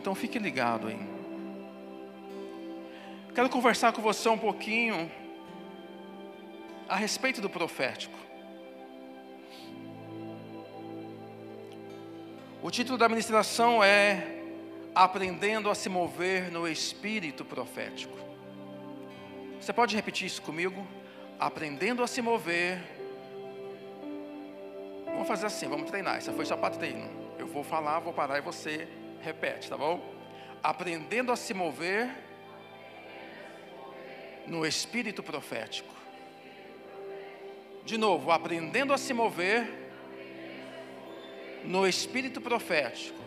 então fique ligado aí. Quero conversar com você um pouquinho a respeito do profético. O título da ministração é Aprendendo a se mover no espírito profético. Você pode repetir isso comigo? Aprendendo a se mover. Vamos fazer assim, vamos treinar. Essa foi só para treino. Eu vou falar, vou parar e você repete, tá bom? Aprendendo a se mover no espírito profético. De novo, aprendendo a se mover no espírito profético.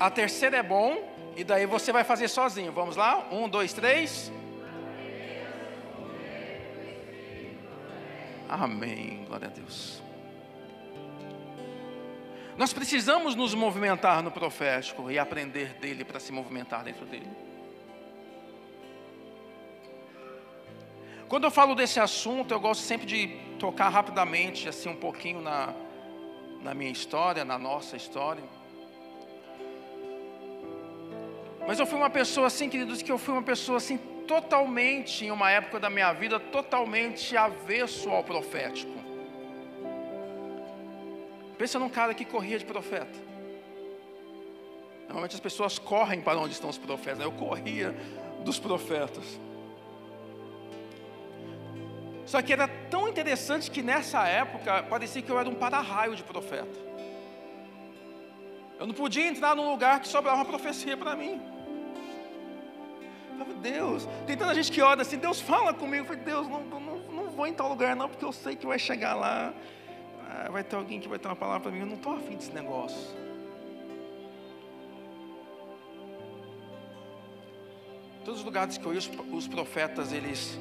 A terceira é bom, e daí você vai fazer sozinho. Vamos lá? 1, 2, 3. Amém. Glória a Deus. Nós precisamos nos movimentar no profético e aprender dele para se movimentar dentro dele. Quando eu falo desse assunto, eu gosto sempre de tocar rapidamente, assim, um pouquinho na minha história, na nossa história. Mas eu fui uma pessoa assim, queridos, que eu fui uma pessoa assim, totalmente, em uma época da minha vida, totalmente avesso ao profético. Pensa num cara que corria de profeta. Normalmente as pessoas correm para onde estão os profetas, né? Eu corria dos profetas. Só que era tão interessante que nessa época parecia que eu era um para-raio de profeta. Eu não podia entrar num lugar que sobrava uma profecia para mim. Eu falei, Deus, tem tanta gente que ora assim, Deus fala comigo. Eu falei, Deus, não vou em tal lugar não, porque eu sei que vai chegar lá, vai ter alguém que vai ter uma palavra para mim. Eu não estou afim desse negócio. Todos os lugares que eu ia, os profetas, eles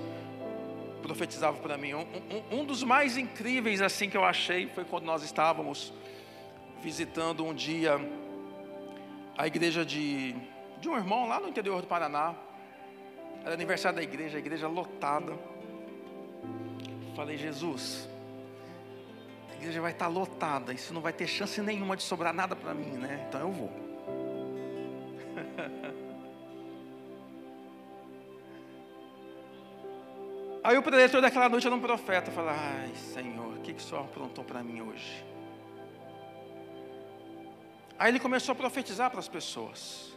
profetizavam para mim. Um dos mais incríveis assim que eu achei foi quando nós estávamos visitando um dia a igreja de um irmão lá no interior do Paraná. Era aniversário da igreja, a igreja lotada. Falei, Jesus, a igreja vai estar lotada, isso não vai ter chance nenhuma de sobrar nada para mim, né? Então eu vou. Aí o preletor daquela noite era um profeta. Eu falei, ai Senhor, o que o Senhor aprontou para mim hoje? Aí ele começou a profetizar para as pessoas.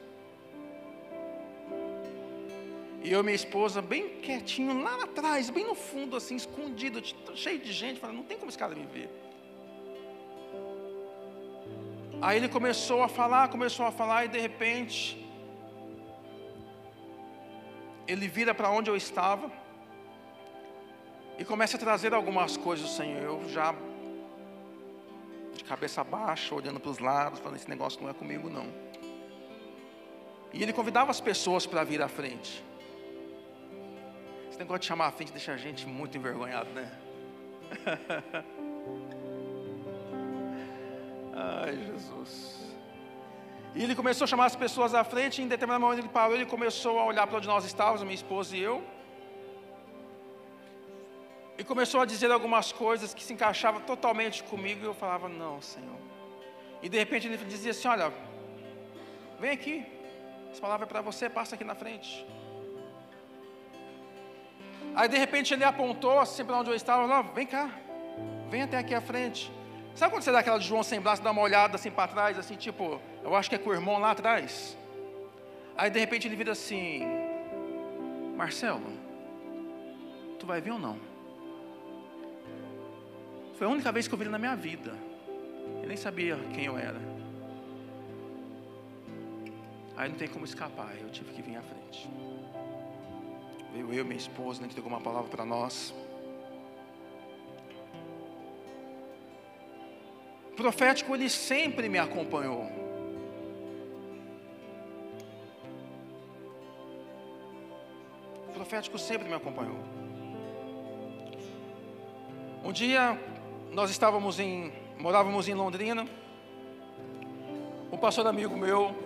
E eu e minha esposa, bem quietinho, lá atrás, bem no fundo, assim, escondido, cheio de gente, falando, não tem como esse cara me ver. Aí ele começou a falar, e de repente, ele vira para onde eu estava, e começa a trazer algumas coisas do Senhor. Eu já, de cabeça baixa, olhando para os lados, falando, esse negócio não é comigo não. E ele convidava as pessoas para vir à frente. Esse negócio de chamar à frente deixa a gente muito envergonhado, né? Ai, Jesus. E ele começou a chamar as pessoas à frente, e em determinado momento ele parou, ele começou a olhar para onde nós estávamos, minha esposa e eu. E começou a dizer algumas coisas que se encaixavam totalmente comigo, e eu falava, não, Senhor. E de repente ele dizia assim, olha, vem aqui, essa palavra é para você, passa aqui na frente. Aí de repente ele apontou assim para onde eu estava, não, vem cá, vem até aqui à frente. Sabe quando você dá aquela de João sem braço, dá uma olhada assim para trás, assim tipo, eu acho que é com o irmão lá atrás. Aí de repente ele vira assim, Marcelo, tu vai vir ou não? Foi a única vez que eu vi ele na minha vida. Eu nem sabia quem eu era. Aí não tem como escapar, eu tive que vir à frente. Veio eu, minha esposa, né, entregou uma palavra para nós. O profético, ele sempre me acompanhou. O profético sempre me acompanhou. Um dia, nós morávamos em Londrina. Um pastor amigo meu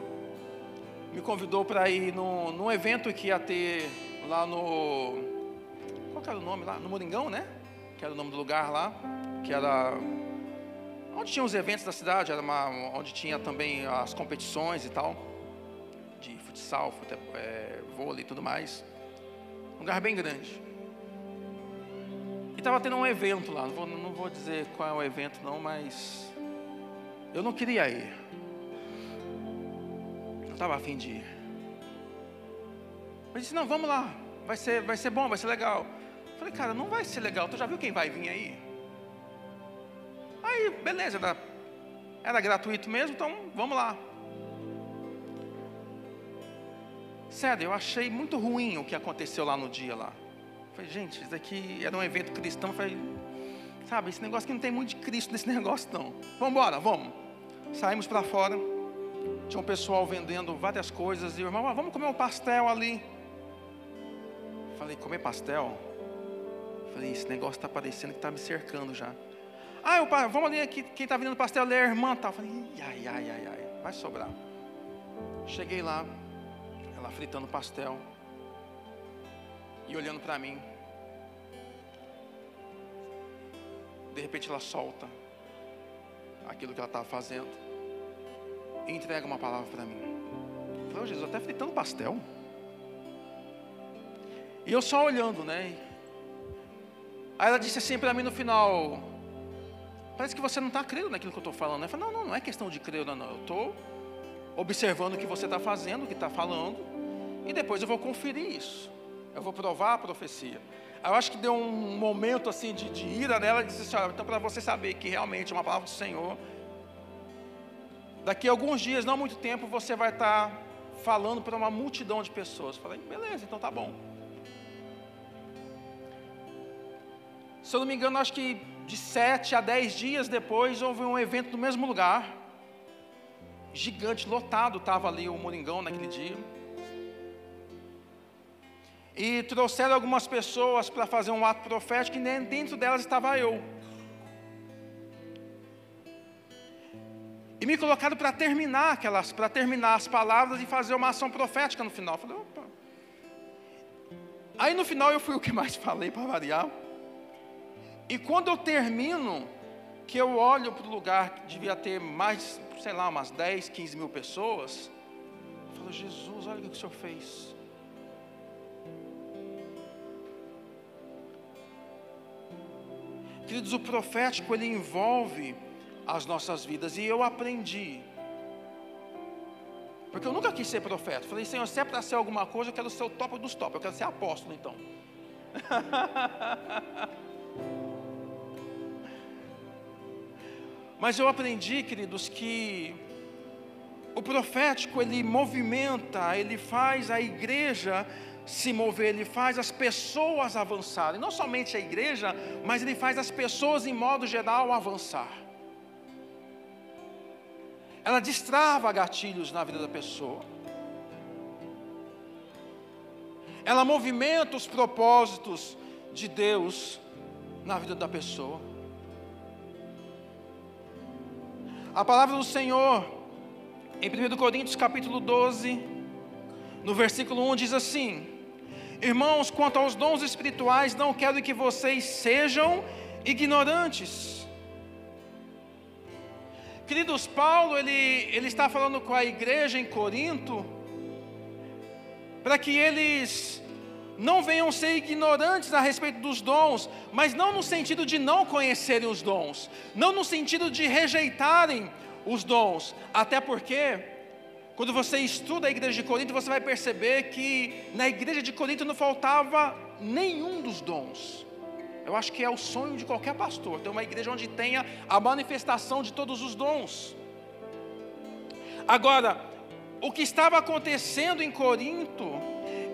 me convidou para ir num evento que ia ter lá no... Qual que era o nome lá? No Moringão, né? Que era o nome do lugar lá. Que era... onde tinha os eventos da cidade, era onde tinha também as competições e tal. de futsal, vôlei e tudo mais. Um lugar bem grande. E estava tendo um evento lá, não vou dizer qual é o evento não, mas eu não queria ir. Não estava a fim de ir. Mas disse, não, vamos lá, vai ser bom, vai ser legal. Eu falei, cara, não vai ser legal, tu já viu quem vai vir aí? Aí, beleza, era gratuito mesmo, então vamos lá. Sério, eu achei muito ruim o que aconteceu lá no dia lá. Falei, gente, isso daqui era um evento cristão. Falei, sabe, esse negócio que não tem muito de Cristo nesse negócio não. Vamos embora, vamos. Saímos para fora. Tinha um pessoal vendendo várias coisas. E o irmão, vamos comer um pastel ali. Falei, comer pastel? Falei, esse negócio está parecendo que está me cercando já. Vamos ali, aqui, quem está vendendo pastel ali é a irmã. Tá. Falei, ai, vai sobrar. Cheguei lá, ela fritando pastel e olhando para mim. De repente ela solta aquilo que ela estava fazendo e entrega uma palavra para mim. Eu falei, Jesus, até fritando pastel. E eu só olhando, né? Aí ela disse assim para mim no final, parece que você não está crendo naquilo que eu estou falando. Eu falei, não é questão de crer, não. Eu estou observando o que você está fazendo, o que está falando, e depois eu vou conferir isso. Eu vou provar a profecia. Aí eu acho que deu um momento assim de ira nela, e disse assim, então para você saber que realmente é uma palavra do Senhor, daqui a alguns dias, não muito tempo, você vai estar falando para uma multidão de pessoas. Eu falei, beleza, então tá bom. Se eu não me engano, acho que de 7 a 10 dias depois, houve um evento no mesmo lugar, gigante, lotado, estava ali o Moringão naquele dia. E trouxeram algumas pessoas para fazer um ato profético, e dentro delas estava eu. E me colocaram para terminar as palavras e fazer uma ação profética no final. Eu falei, opa. Aí no final eu fui o que mais falei, para variar. E quando eu termino, que eu olho para o lugar que devia ter mais, sei lá, umas 10, 15 mil pessoas, eu falo, Jesus, olha o que o Senhor fez. Queridos, o profético, ele envolve as nossas vidas, e eu aprendi, porque eu nunca quis ser profeta. Falei, Senhor, se é para ser alguma coisa, eu quero ser o top dos top, eu quero ser apóstolo então. Mas eu aprendi, queridos, que o profético, ele movimenta, ele faz a igreja se mover, ele faz as pessoas avançarem. Não somente a igreja, mas ele faz as pessoas em modo geral avançar. Ela destrava gatilhos na vida da pessoa. Ela movimenta os propósitos de Deus na vida da pessoa. A palavra do Senhor, em 1 Coríntios capítulo 12, no versículo 1, diz assim: irmãos, quanto aos dons espirituais, não quero que vocês sejam ignorantes. Queridos, Paulo, ele está falando com a igreja em Corinto, para que eles não venham ser ignorantes a respeito dos dons, mas não no sentido de não conhecerem os dons, não no sentido de rejeitarem os dons, até porque, quando você estuda a igreja de Corinto, você vai perceber que na igreja de Corinto não faltava nenhum dos dons. Eu acho que é o sonho de qualquer pastor, ter uma igreja onde tenha a manifestação de todos os dons. Agora, o que estava acontecendo em Corinto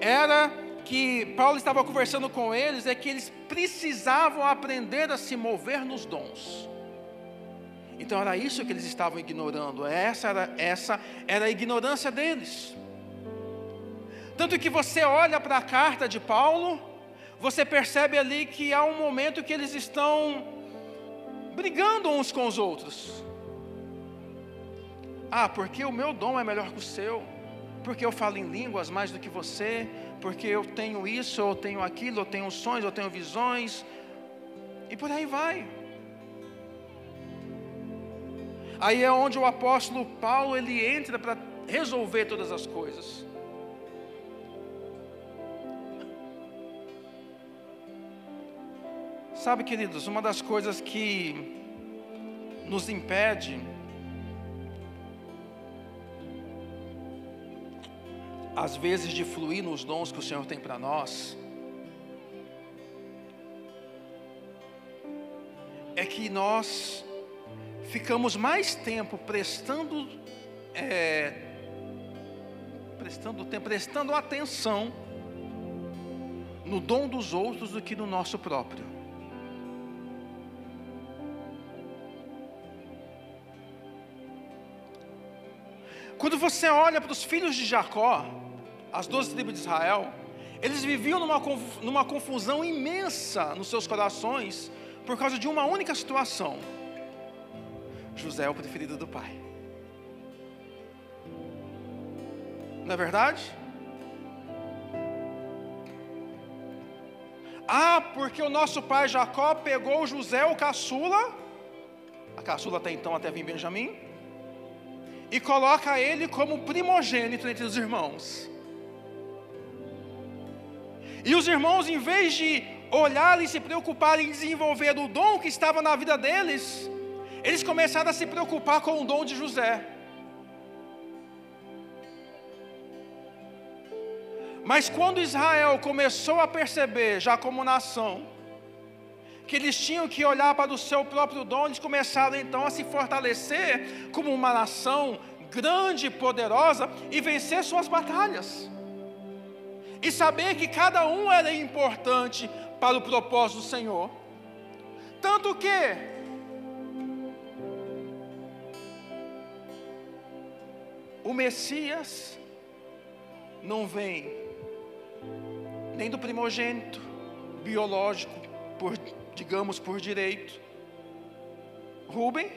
era que Paulo estava conversando com eles, é que eles precisavam aprender a se mover nos dons. Então era isso que eles estavam ignorando, essa era a ignorância deles. Tanto que você olha para a carta de Paulo, você percebe ali que há um momento que eles estão brigando uns com os outros. Porque o meu dom é melhor que o seu, porque eu falo em línguas mais do que você, porque eu tenho isso, eu tenho aquilo, eu tenho sonhos, eu tenho visões, e por aí vai. Aí é onde o apóstolo Paulo, ele entra para resolver todas as coisas. Sabe, queridos, uma das coisas que nos impede às vezes de fluir nos dons que o Senhor tem para nós, é que nós ficamos mais tempo prestando atenção no dom dos outros do que no nosso próprio. Quando você olha para os filhos de Jacó, as 12 tribos de Israel, eles viviam numa confusão imensa nos seus corações, por causa de uma única situação: José é o preferido do pai. Não é verdade? Porque o nosso pai Jacó pegou José, o caçula, a caçula até então até vir Benjamim, e coloca ele como primogênito entre os irmãos. E os irmãos, em vez de olhar e se preocupar em desenvolver o dom que estava na vida deles, eles começaram a se preocupar com o dom de José. Mas quando Israel começou a perceber, já como nação, que eles tinham que olhar para o seu próprio dom, eles começaram então a se fortalecer como uma nação grande e poderosa e vencer suas batalhas. E saber que cada um era importante para o propósito do Senhor. Tanto que o Messias não vem nem do primogênito biológico, digamos por direito, Rúben,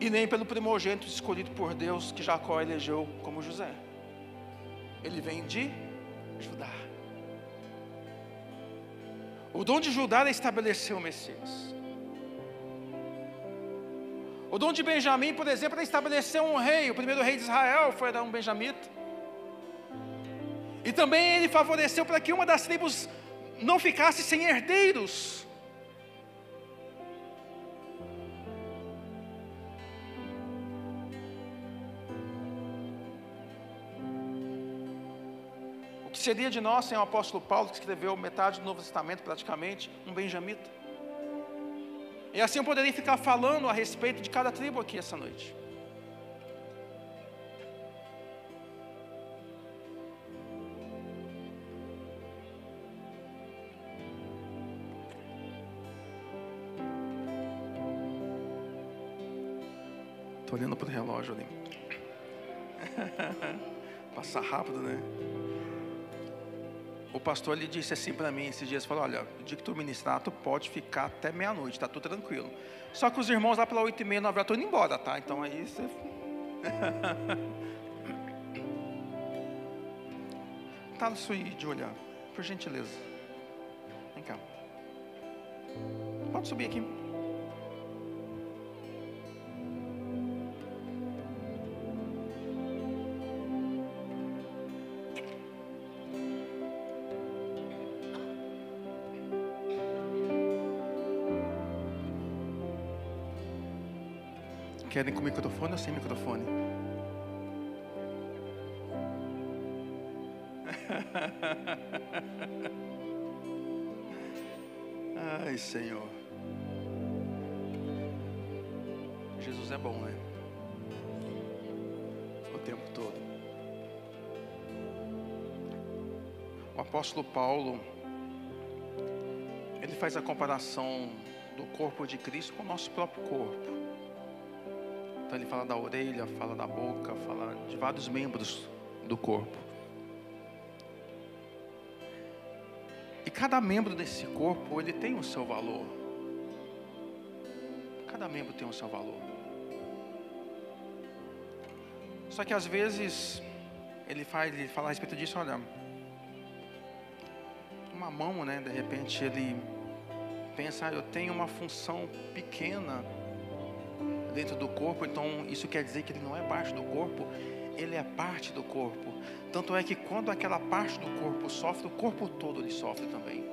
e nem pelo primogênito escolhido por Deus que Jacó elegeu como José. Ele vem de Judá. O dom de Judá era estabelecer o Messias. O dom de Benjamim, por exemplo, era estabelecer um rei. O primeiro rei de Israel foi um benjamita. E também ele favoreceu para que uma das tribos não ficasse sem herdeiros. O que seria de nós sem o apóstolo Paulo, que escreveu metade do Novo Testamento praticamente, um benjamita? E assim eu poderia ficar falando a respeito de cada tribo aqui essa noite. Estou olhando para o relógio ali. Passar rápido, né? O pastor ele disse assim para mim esses dias, falou: olha, o dia que tu ministrar, tu pode ficar até meia-noite, está tudo tranquilo. Só que os irmãos lá pela 8h30, 9h estão indo embora, tá? Então aí você... Tá isso aí de olhar, por gentileza. Vem cá. Pode subir aqui. Querem com microfone ou sem microfone? Ai, Senhor. Jesus é bom, né? O tempo todo. O apóstolo Paulo, ele faz a comparação do corpo de Cristo com o nosso próprio corpo. Então ele fala da orelha, fala da boca, fala de vários membros do corpo. E cada membro desse corpo, ele tem o seu valor. Cada membro tem o seu valor. Só que às vezes, ele fala a respeito disso, olha, uma mão, né, de repente ele pensa, eu tenho uma função pequena, dentro do corpo, então isso quer dizer que ele não é parte do corpo, ele é parte do corpo. Tanto é que quando aquela parte do corpo sofre, o corpo todo ele sofre também.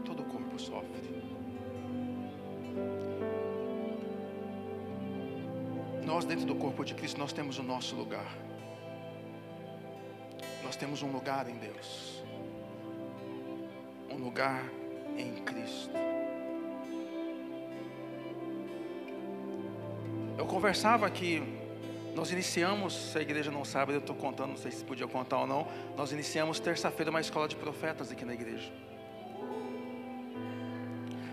Todo o corpo sofre. Nós dentro do corpo de Cristo, nós temos o nosso lugar. Nós temos um lugar em Deus. Um lugar em Cristo. Eu conversava que nós iniciamos, se a igreja não sabe, eu estou contando, não sei se podia contar ou não. Nós iniciamos terça-feira uma escola de profetas aqui na igreja.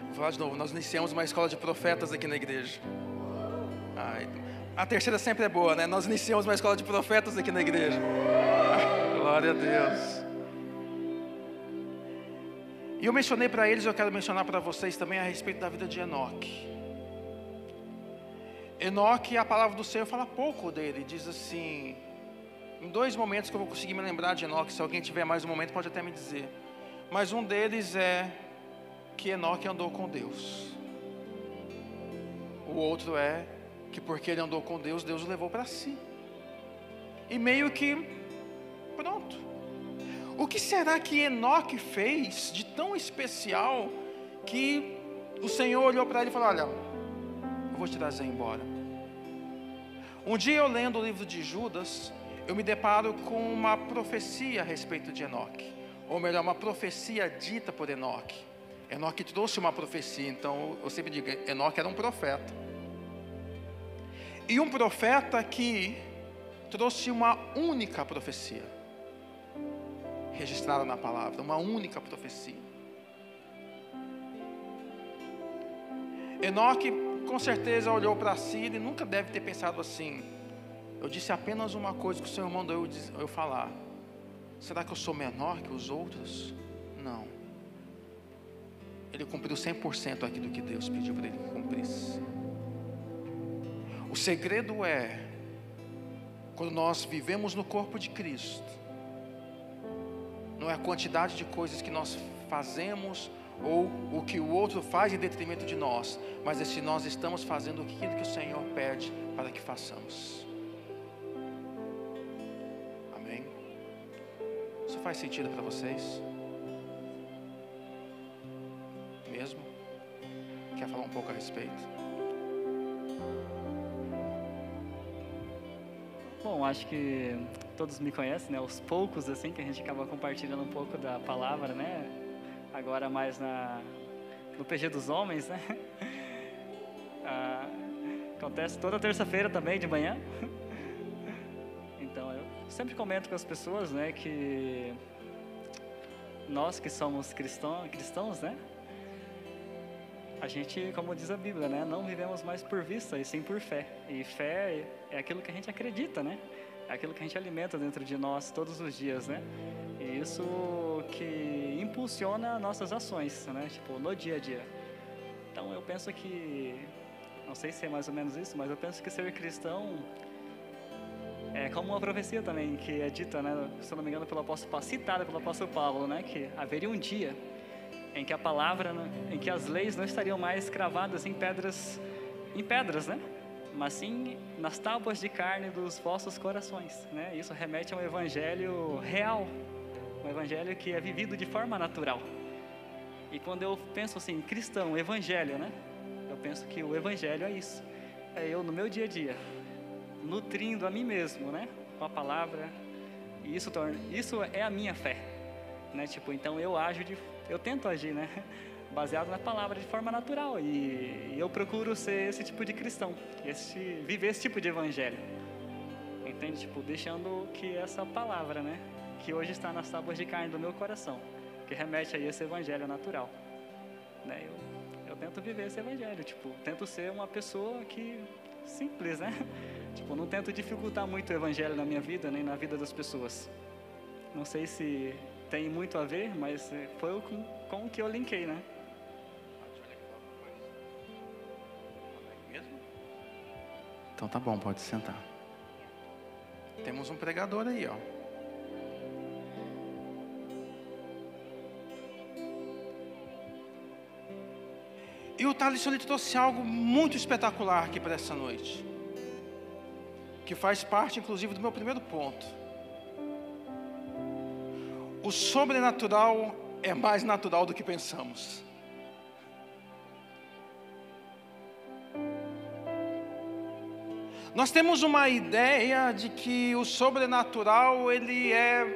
Vou falar de novo, nós iniciamos uma escola de profetas aqui na igreja. A terceira sempre é boa, né? Nós iniciamos uma escola de profetas aqui na igreja. Glória a Deus. E eu mencionei para eles, eu quero mencionar para vocês também a respeito da vida de Enoque. Enoque, a palavra do Senhor fala pouco dele. Diz assim, em 2 momentos que eu vou conseguir me lembrar de Enoque. Se alguém tiver mais um momento pode até me dizer. Mas um deles é que Enoque andou com Deus. O outro é que porque ele andou com Deus, Deus o levou para si. E meio que pronto. O que será que Enoque fez de tão especial que o Senhor olhou para ele e falou: olha, eu vou te trazer embora. Um dia eu lendo o livro de Judas, eu me deparo com uma profecia a respeito de Enoque. Ou melhor, uma profecia dita por Enoque. Enoque trouxe uma profecia, então eu sempre digo, Enoque era um profeta. E um profeta que trouxe uma única profecia, registrada na palavra, uma única profecia. Enoque com certeza olhou para si, ele nunca deve ter pensado assim: eu disse apenas uma coisa que o Senhor mandou eu falar, será que eu sou menor que os outros? Não. Ele cumpriu 100% aquilo que Deus pediu para ele que cumprisse. O segredo é, quando nós vivemos no corpo de Cristo, não é a quantidade de coisas que nós fazemos ou o que o outro faz em detrimento de nós, mas é se nós estamos fazendo aquilo que o Senhor pede para que façamos. Amém? Isso faz sentido para vocês? Mesmo? Quer falar um pouco a respeito? Bom, acho que todos me conhecem, né? Aos poucos, assim, que a gente acaba compartilhando um pouco da palavra, né? Agora mais no PG dos homens, né? Acontece toda terça-feira também, de manhã. Então, eu sempre comento com as pessoas, né? Que nós que somos cristãos, né? A gente, como diz a Bíblia, né? Não vivemos mais por vista, e sim por fé. E fé é aquilo que a gente acredita, né? É aquilo que a gente alimenta dentro de nós todos os dias, né? E isso que impulsiona nossas ações, né? Tipo, no dia a dia. Então, eu penso que, não sei se é mais ou menos isso, mas eu penso que ser cristão é como uma profecia também, que é dita, né? Se eu não me engano, citada pelo apóstolo Paulo, né? Que haveria um dia em que a palavra, em que as leis não estariam mais cravadas em pedras, né? Mas sim nas tábuas de carne dos vossos corações, né? Isso remete a um evangelho real, um evangelho que é vivido de forma natural. E quando eu penso assim, cristão, evangelho, né? Eu penso que o evangelho é isso. É eu no meu dia a dia, nutrindo a mim mesmo, né? Com a palavra. E isso é a minha fé, né? Tipo, então eu tento agir, né? Baseado na palavra de forma natural, e eu procuro ser esse tipo de cristão, viver esse tipo de evangelho, entende? Tipo, deixando que essa palavra, né, que hoje está nas tábuas de carne do meu coração, que remete a esse evangelho natural, né? Eu tento viver esse evangelho, tipo, tento ser uma pessoa que simples, né? Tipo, não tento dificultar muito o evangelho na minha vida, nem na vida das pessoas. Não sei se tem muito a ver, mas foi com o que eu linkei, né? Então tá bom, pode sentar. Temos um pregador aí, ó. E o Thales ele trouxe algo muito espetacular aqui para essa noite, que faz parte, inclusive, do meu primeiro ponto. O sobrenatural é mais natural do que pensamos. Nós temos uma ideia de que o sobrenatural, ele é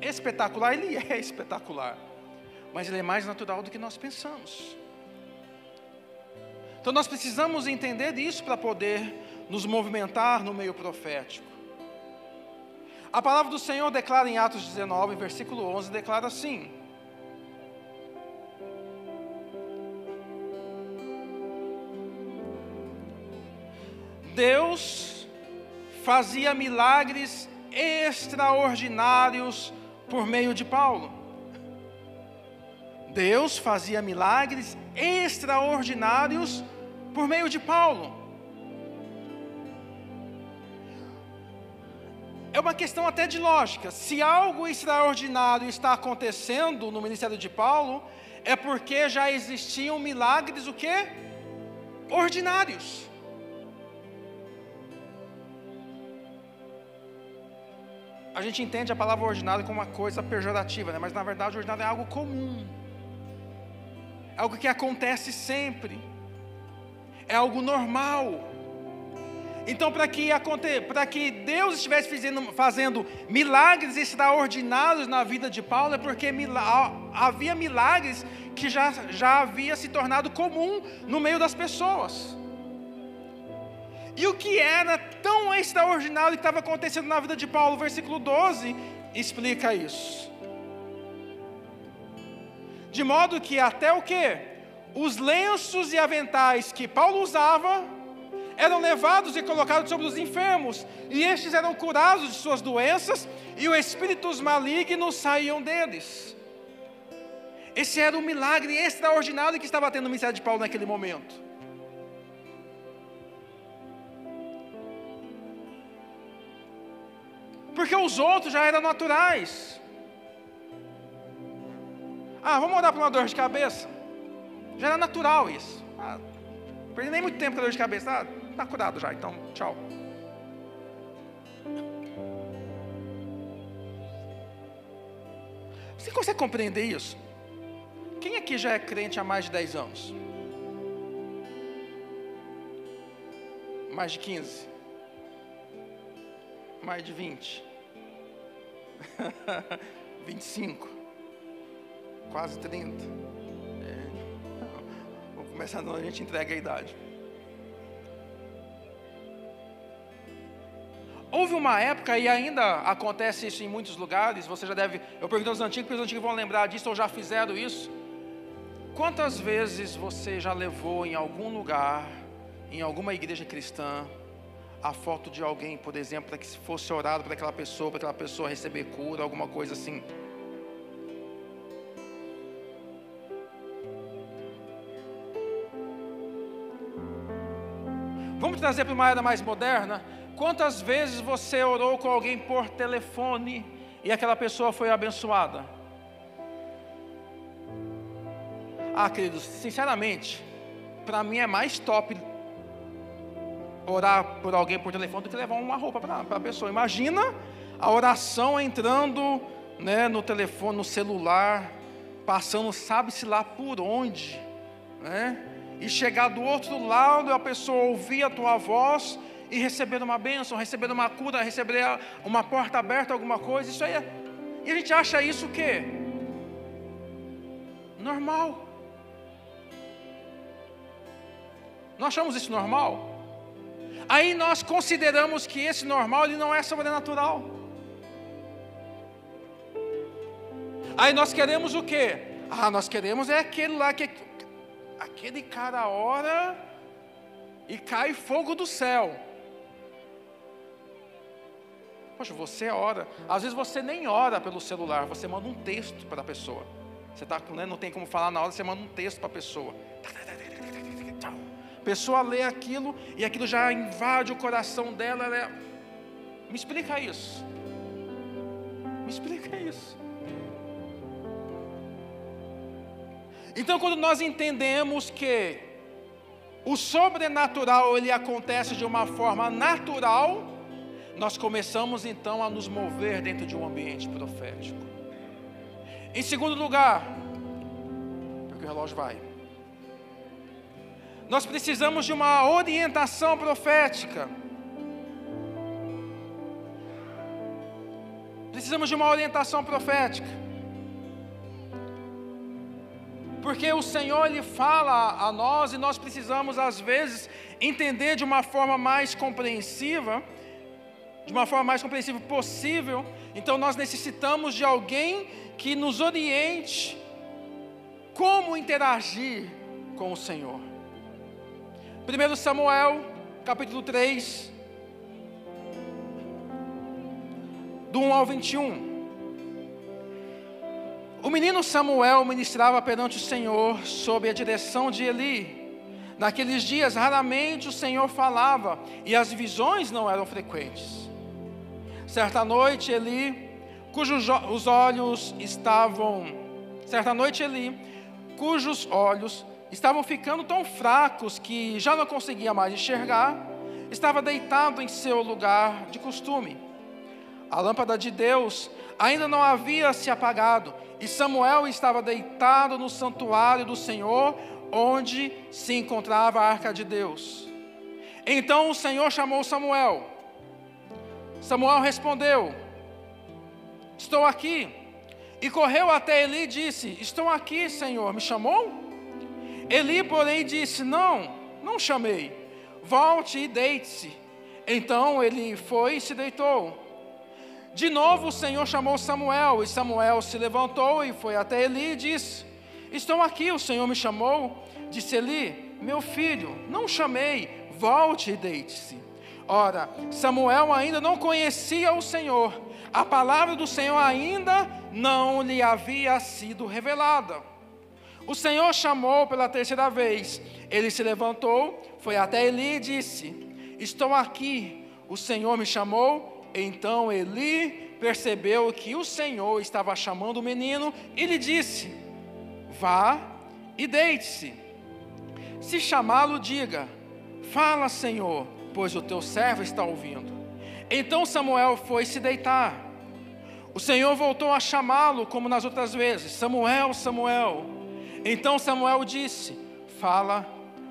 espetacular, ele é espetacular, mas ele é mais natural do que nós pensamos. Então nós precisamos entender isso para poder nos movimentar no meio profético. A palavra do Senhor declara em Atos 19, versículo 11, declara assim: Deus fazia milagres extraordinários por meio de Paulo. Deus fazia milagres extraordinários por meio de Paulo. É uma questão até de lógica. Se algo extraordinário está acontecendo no ministério de Paulo, é porque já existiam milagres, o quê? Ordinários. A gente entende a palavra ordinário como uma coisa pejorativa, né? Mas na verdade o ordinário é algo comum. É algo que acontece sempre. É algo normal. Então, para que Deus estivesse fazendo milagres extraordinários na vida de Paulo, é porque havia milagres que já havia se tornado comum no meio das pessoas. E o que era tão extraordinário que estava acontecendo na vida de Paulo? Versículo 12 explica isso. De modo que até o quê? Os lenços e aventais que Paulo usava eram levados e colocados sobre os enfermos, e estes eram curados de suas doenças, e os espíritos malignos saíam deles. Esse era o milagre extraordinário que estava tendo no ministério de Paulo naquele momento. Porque os outros já eram naturais. Vamos orar por uma dor de cabeça? Já era natural isso. Perdi nem muito tempo com a dor de cabeça. Está curado já, então tchau. Você consegue compreender isso? Quem aqui já é crente há mais de 10 anos? Mais de 15? Mais de 20? 25? Quase 30? Vamos começar, não, a gente entrega a idade. Houve uma época, e ainda acontece isso em muitos lugares, você já deve, eu pergunto aos antigos, porque os antigos vão lembrar disso, ou já fizeram isso. Quantas vezes você já levou em algum lugar, em alguma igreja cristã, a foto de alguém, por exemplo, para que se fosse orado para aquela pessoa receber cura, alguma coisa assim? Vamos trazer para uma era mais moderna. Quantas vezes você orou com alguém por telefone e aquela pessoa foi abençoada? Queridos, sinceramente, para mim é mais top orar por alguém por telefone do que levar uma roupa para a pessoa. Imagina a oração entrando, né, no telefone, no celular, passando sabe-se lá por onde, né? E chegar do outro lado e a pessoa ouvir a tua voz e receber uma bênção, receber uma cura, receber uma porta aberta, alguma coisa. Isso aí e a gente acha isso o quê? Normal. Nós achamos isso normal? Aí nós consideramos que esse normal ele não é sobrenatural. Aí nós queremos o quê? Nós queremos aquele lá que aquele cara ora e cai fogo do céu. Poxa, você ora. Às vezes você nem ora pelo celular, você manda um texto para a pessoa. Você tá, né, não tem como falar na hora, você manda um texto para a pessoa. A pessoa lê aquilo e aquilo já invade o coração dela. Me explica isso. Me explica isso. Então, quando nós entendemos que o sobrenatural ele acontece de uma forma natural, nós começamos então a nos mover dentro de um ambiente profético. Em segundo lugar, porque o relógio vai, nós precisamos de uma orientação profética. Precisamos de uma orientação profética. Porque o Senhor Ele fala a nós e nós precisamos às vezes entender de uma forma mais compreensiva, possível. Então nós necessitamos de alguém que nos oriente como interagir com o Senhor. 1 Samuel, capítulo 3, do 1 ao 21. O menino Samuel ministrava perante o Senhor sob a direção de Eli. Naqueles dias, raramente o Senhor falava, e as visões não eram frequentes. Certa noite, Eli, cujos olhos estavam ficando tão fracos que já não conseguia mais enxergar, estava deitado em seu lugar de costume. A lâmpada de Deus ainda não havia se apagado, e Samuel estava deitado no santuário do Senhor, onde se encontrava a arca de Deus. Então o Senhor chamou Samuel. Samuel respondeu: estou aqui. E correu até Eli e disse: estou aqui, Senhor, me chamou? Eli, porém, disse: não chamei, volte e deite-se. Então ele foi e se deitou. De novo o Senhor chamou Samuel, e Samuel se levantou e foi até Eli e disse: estou aqui, o Senhor me chamou. Disse Eli: meu filho, não chamei, volte e deite-se. Ora, Samuel ainda não conhecia o Senhor, a palavra do Senhor ainda não lhe havia sido revelada. O Senhor chamou pela terceira vez. Ele se levantou, foi até Eli e disse: estou aqui, o Senhor me chamou. Então Eli percebeu que o Senhor estava chamando o menino e lhe disse: vá e deite-se. Se chamá-lo, diga: fala, Senhor, pois o teu servo está ouvindo. Então Samuel foi se deitar. O Senhor voltou a chamá-lo como nas outras vezes: Samuel, Samuel. Então Samuel disse: fala,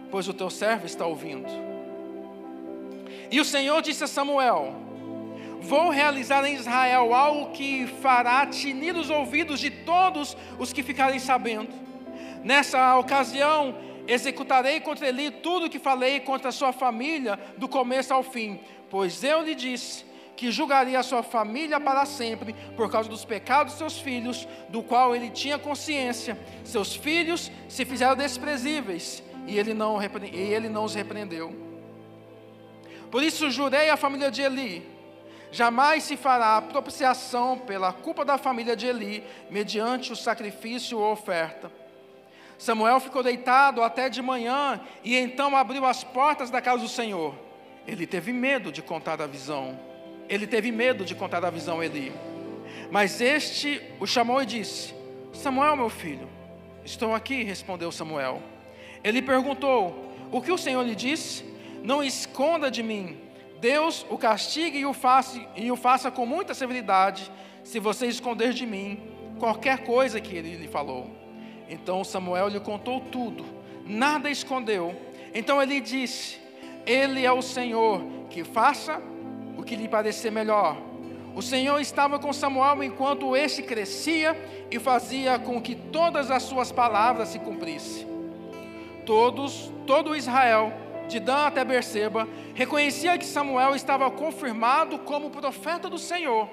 pois o teu servo está ouvindo. E o Senhor disse a Samuel: vou realizar em Israel algo que fará tinir os ouvidos de todos os que ficarem sabendo. Nessa ocasião, executarei contra Eli tudo o que falei contra a sua família, do começo ao fim. Pois eu lhe disse que julgaria a sua família para sempre, por causa dos pecados de seus filhos, do qual ele tinha consciência. Seus filhos se fizeram desprezíveis, e ele não os repreendeu. Por isso jurei à família de Eli: jamais se fará propiciação pela culpa da família de Eli, mediante o sacrifício ou oferta. Samuel ficou deitado até de manhã, e então abriu as portas da casa do Senhor. Ele teve medo de contar a visão. A Eli. Mas este o chamou e disse: Samuel, meu filho. Estou aqui, respondeu Samuel. Ele perguntou: o que o Senhor lhe disse? Não esconda de mim. Deus o castigue e o faça com muita severidade, se você esconder de mim qualquer coisa que ele lhe falou. Então Samuel lhe contou tudo, nada escondeu. Então ele disse: ele é o Senhor, que faça o que lhe parecer melhor. O Senhor estava com Samuel enquanto este crescia e fazia com que todas as suas palavras se cumprissem. Todo Israel, de Dan até Berseba, reconhecia que Samuel estava confirmado como profeta do Senhor.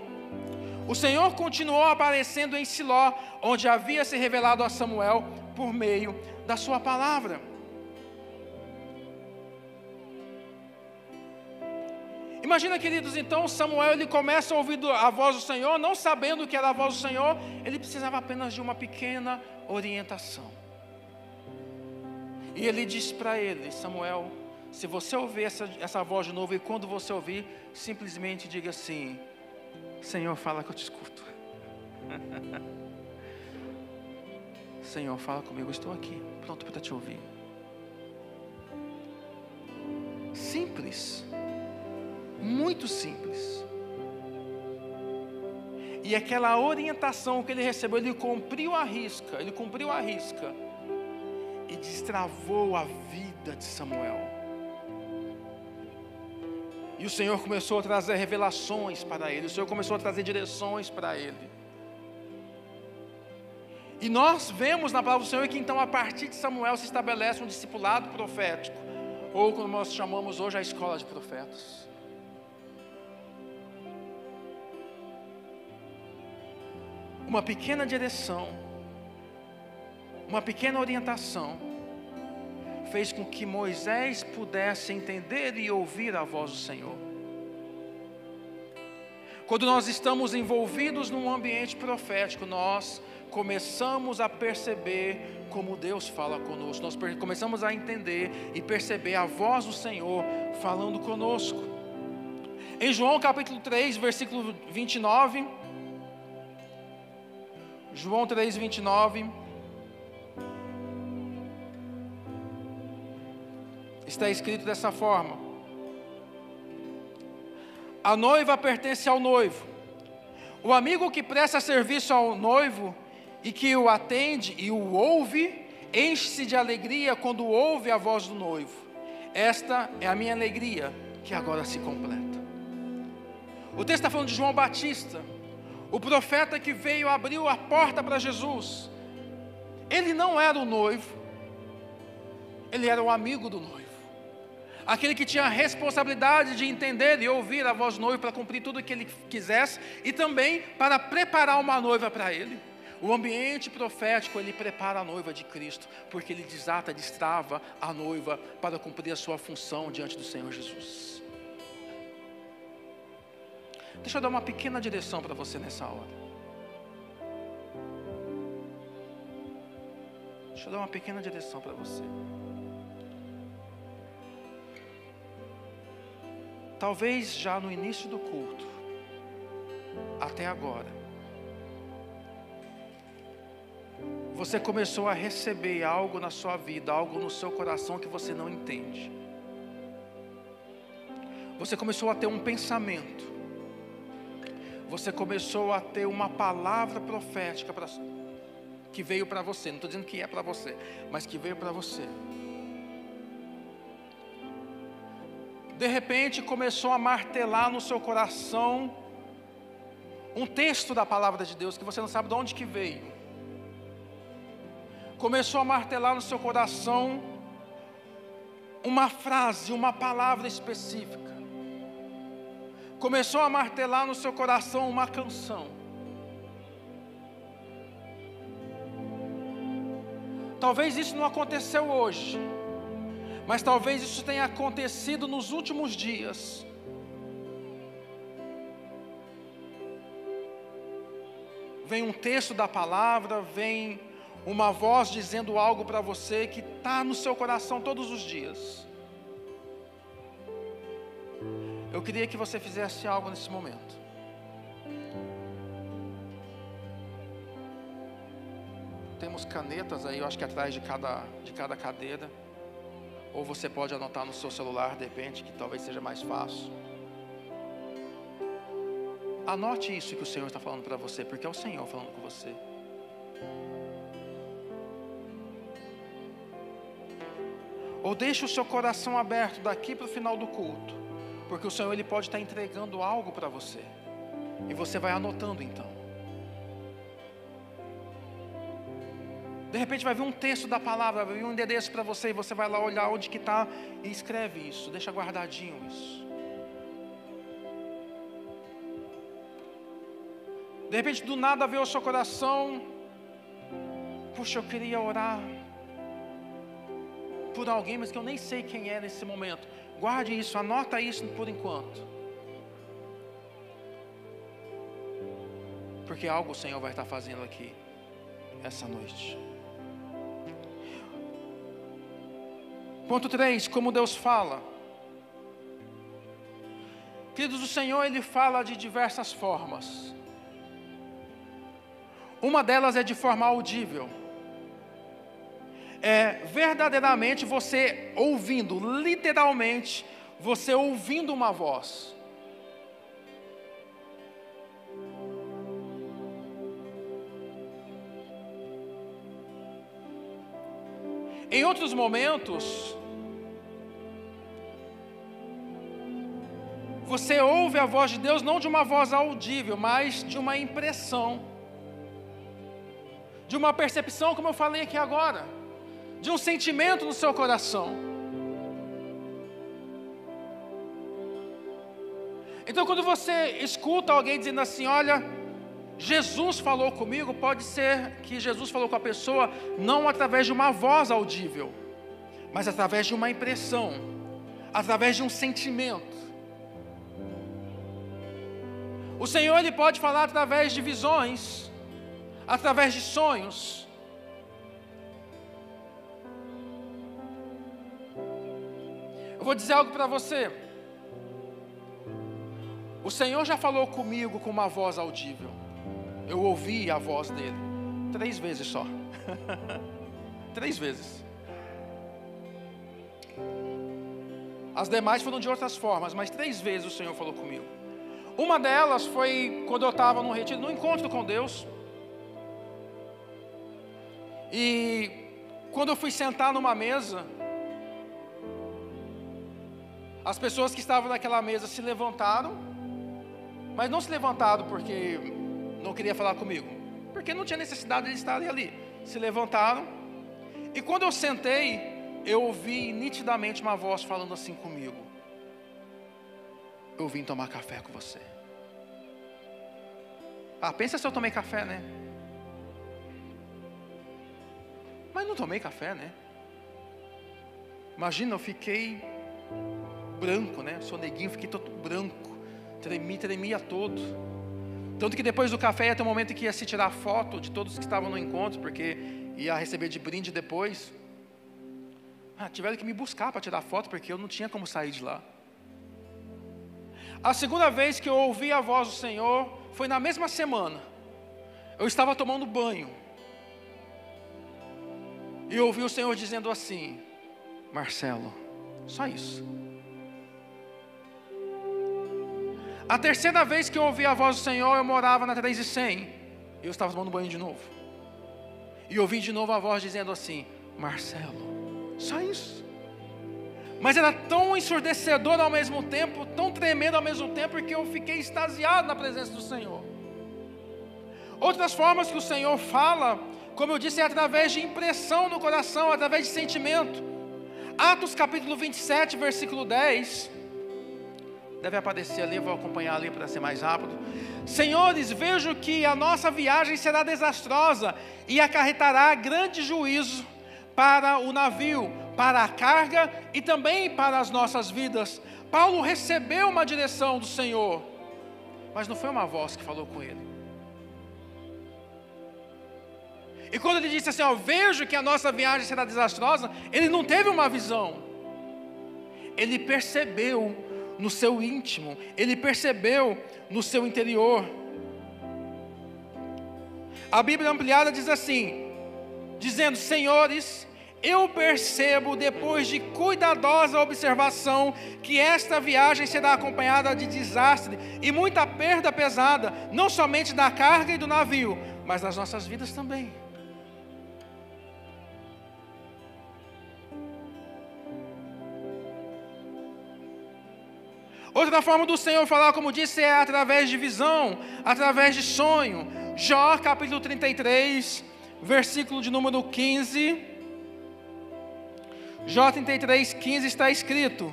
O Senhor continuou aparecendo em Siló, onde havia se revelado a Samuel por meio da sua palavra. Imagina, queridos, então Samuel ele começa a ouvir a voz do Senhor, não sabendo que era a voz do Senhor, ele precisava apenas de uma pequena orientação. E ele disse para ele: Samuel, se você ouvir essa voz de novo, e quando você ouvir, simplesmente diga assim: Senhor, fala que eu te escuto. Senhor, fala comigo, estou aqui, pronto para te ouvir. Simples, muito simples. E aquela orientação que ele recebeu, ele cumpriu a risca, e destravou a vida de Samuel. E o Senhor começou a trazer revelações para ele, o Senhor começou a trazer direções para ele. E nós vemos na palavra do Senhor que então a partir de Samuel se estabelece um discipulado profético, ou como nós chamamos hoje a escola de profetas. Uma pequena direção, uma pequena orientação, fez com que Moisés pudesse entender e ouvir a voz do Senhor. Quando nós estamos envolvidos num ambiente profético, nós começamos a perceber como Deus fala conosco, nós começamos a entender e perceber a voz do Senhor falando conosco. Em João capítulo 3, versículo 29, João 3, 29, está escrito dessa forma: a noiva pertence ao noivo. O amigo que presta serviço ao noivo e que o atende e o ouve, enche-se de alegria quando ouve a voz do noivo. Esta é a minha alegria, que agora se completa. O texto está falando de João Batista, o profeta que veio, abriu a porta para Jesus. Ele não era o noivo, ele era o amigo do noivo, aquele que tinha a responsabilidade de entender e ouvir a voz do noivo para cumprir tudo o que ele quisesse e também para preparar uma noiva para ele. O ambiente profético, ele prepara a noiva de Cristo, porque ele desata, destrava a noiva para cumprir a sua função diante do Senhor Jesus. Deixa eu dar uma pequena direção para você nessa hora. Deixa eu dar uma pequena direção para você. Talvez já no início do culto, até agora, você começou a receber algo na sua vida, algo no seu coração que você não entende. Você começou a ter um pensamento. Você começou a ter uma palavra profética que veio para você. Não estou dizendo que é para você, mas que veio para você. De repente começou a martelar no seu coração um texto da palavra de Deus que você não sabe de onde que veio. Começou a martelar no seu coração uma frase, uma palavra específica. Começou a martelar no seu coração uma canção. Talvez isso não aconteceu hoje, mas talvez isso tenha acontecido nos últimos dias. Vem um texto da palavra, vem uma voz dizendo algo para você que está no seu coração todos os dias. Eu queria que você fizesse algo nesse momento. Temos canetas aí, eu acho que atrás de cada cadeira. Ou você pode anotar no seu celular, de repente, que talvez seja mais fácil. Anote isso que o Senhor está falando para você, porque é o Senhor falando com você. Ou deixe o seu coração aberto daqui para o final do culto, porque o Senhor ele pode estar entregando algo para você, e você vai anotando então. De repente vai vir um texto da palavra, vai vir um endereço para você, e você vai lá olhar onde que está e escreve isso, deixa guardadinho isso. De repente do nada veio ao seu coração, puxa, eu queria orar por alguém, mas que eu nem sei quem é nesse momento. Guarde isso, anota isso por enquanto, porque algo o Senhor vai estar fazendo aqui essa noite. Ponto 3, como Deus fala. Queridos, o Senhor ele fala de diversas formas. Uma delas é de forma audível. é verdadeiramente você ouvindo, literalmente, você ouvindo uma voz. Em outros momentos, você ouve a voz de Deus não de uma voz audível, mas de uma impressão, de uma percepção, como eu falei aqui agora, de um sentimento no seu coração. Então, quando você escuta alguém dizendo assim, olha, Jesus falou comigo, pode ser que Jesus falou com a pessoa não através de uma voz audível, mas através de uma impressão, através de um sentimento. O Senhor, Ele pode falar através de visões, através de sonhos. Eu vou dizer algo para você. O Senhor já falou comigo com uma voz audível. Eu ouvi a voz dele 3 vezes só. 3 vezes. As demais foram de outras formas, mas 3 vezes o Senhor falou comigo. Uma delas foi quando eu estava num retiro, num encontro com Deus. E quando eu fui sentar numa mesa, as pessoas que estavam naquela mesa se levantaram, mas não se levantaram porque não queria falar comigo, porque não tinha necessidade de eles estarem ali. Se levantaram, e quando eu sentei, eu ouvi nitidamente uma voz falando assim comigo: eu vim tomar café com você. Pensa se eu tomei café, né? Mas não tomei café, né? Imagina, eu fiquei branco, né? Sou neguinho, fiquei todo branco, tremia todo. Tanto que depois do café ia ter um momento que ia se tirar foto de todos que estavam no encontro, porque ia receber de brinde depois. Tiveram que me buscar para tirar foto, porque eu não tinha como sair de lá. A segunda vez que eu ouvi a voz do Senhor foi na mesma semana. Eu estava tomando banho e eu ouvi o Senhor dizendo assim: Marcelo, só isso. A terceira vez que eu ouvi a voz do Senhor, eu morava na 300 e eu estava tomando banho de novo. E eu ouvi de novo a voz dizendo assim: Marcelo, só isso. Mas era tão ensurdecedor ao mesmo tempo, tão tremendo ao mesmo tempo, que eu fiquei extasiado na presença do Senhor. Outras formas que o Senhor fala, como eu disse, é através de impressão no coração, através de sentimento. Atos capítulo 27, versículo 10, deve aparecer ali, eu vou acompanhar ali para ser mais rápido. Senhores, vejo que a nossa viagem será desastrosa e acarretará grande juízo para o navio, para a carga e também para as nossas vidas. Paulo recebeu uma direção do Senhor, mas não foi uma voz que falou com ele. E quando ele disse assim, vejo que a nossa viagem será desastrosa, ele não teve uma visão. Ele percebeu no seu íntimo, ele percebeu no seu interior. A Bíblia Ampliada diz assim, dizendo: Senhores, eu percebo, depois de cuidadosa observação, que esta viagem será acompanhada de desastre e muita perda pesada, não somente da carga e do navio, mas das nossas vidas também. Outra forma do Senhor falar, como disse, é através de visão, através de sonho. Jó capítulo 33, versículo de número 15. Jó 33, 15 está escrito: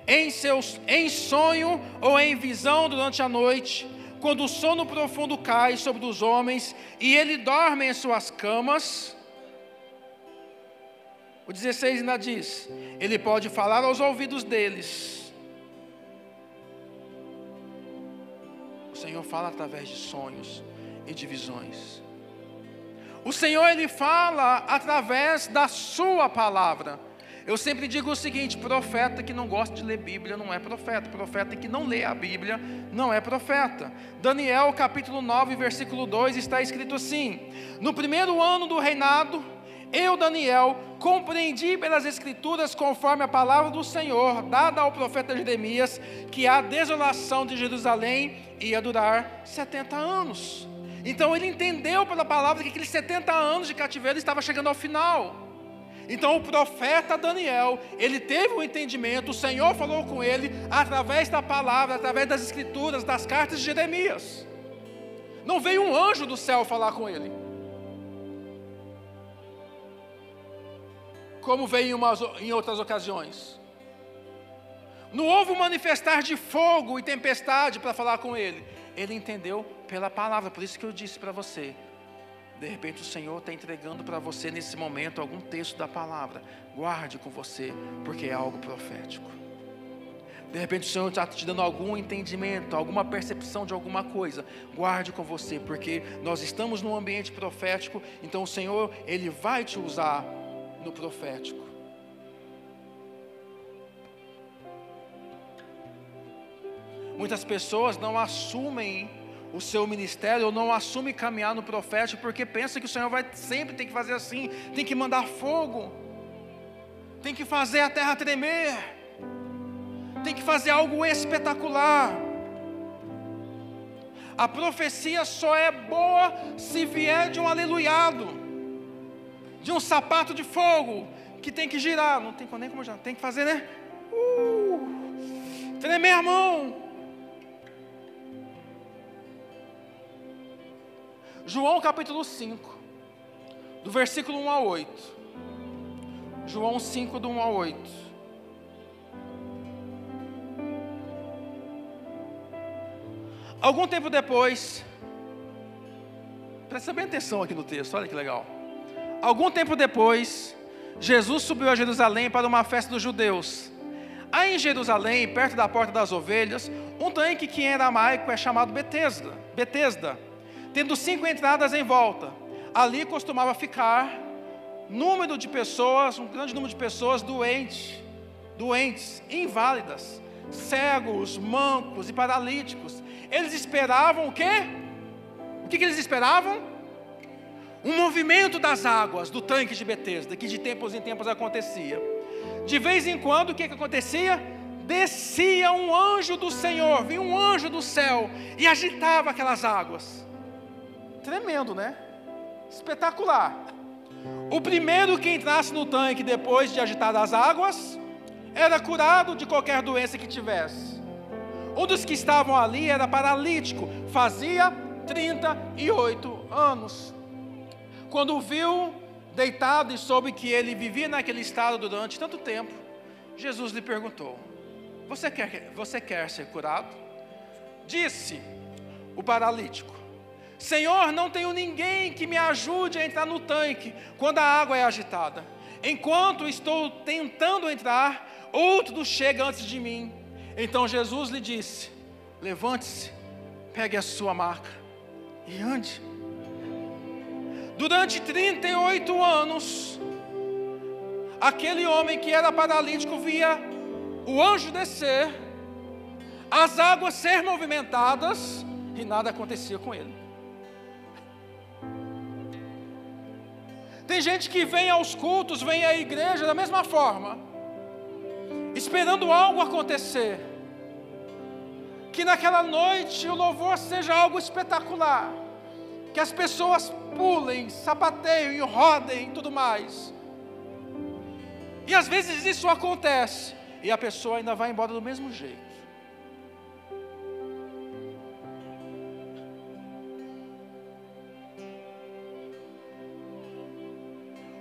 em sonho ou em visão durante a noite, quando o sono profundo cai sobre os homens e ele dorme em suas camas. O 16 ainda diz: ele pode falar aos ouvidos deles. O Senhor fala através de sonhos e de visões. O Senhor, Ele fala através da sua palavra. Eu sempre digo o seguinte: profeta que não gosta de ler Bíblia não é profeta. Profeta que não lê a Bíblia não é profeta. Daniel capítulo 9, versículo 2 está escrito assim: no primeiro ano do reinado, Eu, Daniel, compreendi pelas Escrituras, conforme a palavra do Senhor, dada ao profeta Jeremias, que a desolação de Jerusalém ia durar 70 anos. Então ele entendeu pela palavra que aqueles 70 anos de cativeiro estava chegando ao final. Então o profeta Daniel, ele teve um entendimento, o Senhor falou com ele, através da palavra, através das Escrituras, das cartas de Jeremias. Não veio um anjo do céu falar com ele, como veio em outras ocasiões. Não houve um manifestar de fogo e tempestade para falar com ele. Ele entendeu pela palavra. Por isso que eu disse para você, de repente o Senhor está entregando para você nesse momento algum texto da palavra. Guarde com você, porque é algo profético. De repente o Senhor está te dando algum entendimento, alguma percepção de alguma coisa. Guarde com você, porque nós estamos num ambiente profético. Então o Senhor, Ele vai te usar no profético. Muitas pessoas não assumem o seu ministério, ou não assumem caminhar no profético, porque pensam que o Senhor vai sempre ter que fazer assim, tem que mandar fogo, tem que fazer a terra tremer, tem que fazer algo espetacular. A profecia só é boa se vier de um aleluiado, de um sapato de fogo, que tem que girar, não tem nem como girar, tem que fazer, né? Tremer a mão. João capítulo 5, do versículo 1 a 8. João 5, do 1 a 8. Algum tempo depois, presta bem atenção aqui no texto, olha que legal. Algum tempo depois, Jesus subiu a Jerusalém para uma festa dos judeus. Aí em Jerusalém, perto da porta das ovelhas, um tanque que em aramaico é chamado Betesda, tendo 5 entradas em volta. Ali costumava ficar número de pessoas, um grande número de pessoas doentes, inválidas, cegos, mancos e paralíticos. Eles esperavam o quê? O que eles esperavam? Um movimento das águas do tanque de Betesda, que de tempos em tempos acontecia. De vez em quando, o que acontecia? Descia um anjo do Senhor, vinha um anjo do céu e agitava aquelas águas. Tremendo, né? Espetacular. O primeiro que entrasse no tanque depois de agitar as águas era curado de qualquer doença que tivesse. Um dos que estavam ali era paralítico, fazia 38 anos. Quando o viu deitado e soube que ele vivia naquele estado durante tanto tempo, Jesus lhe perguntou: você quer ser curado? Disse o paralítico: Senhor, não tenho ninguém que me ajude a entrar no tanque quando a água é agitada. Enquanto estou tentando entrar, outro chega antes de mim. Então Jesus lhe disse: levante-se, pegue a sua maca e ande. Durante 38 anos, aquele homem que era paralítico via o anjo descer, as águas ser movimentadas e nada acontecia com ele. Tem gente que vem aos cultos, vem à igreja da mesma forma, esperando algo acontecer, que naquela noite o louvor seja algo espetacular, que as pessoas pulem, sapateiem, rodem e tudo mais. E às vezes isso acontece e a pessoa ainda vai embora do mesmo jeito.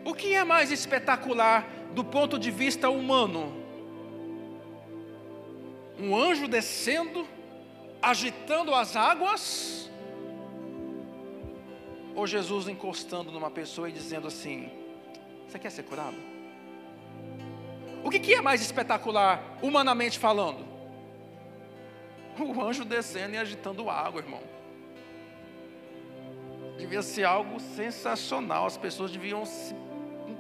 O que é mais espetacular do ponto de vista humano? Um anjo descendo, agitando as águas, ou Jesus encostando numa pessoa e dizendo assim: você quer ser curado? O que é mais espetacular, humanamente falando? O anjo descendo e agitando a água, irmão. Devia ser algo sensacional. As pessoas deviam se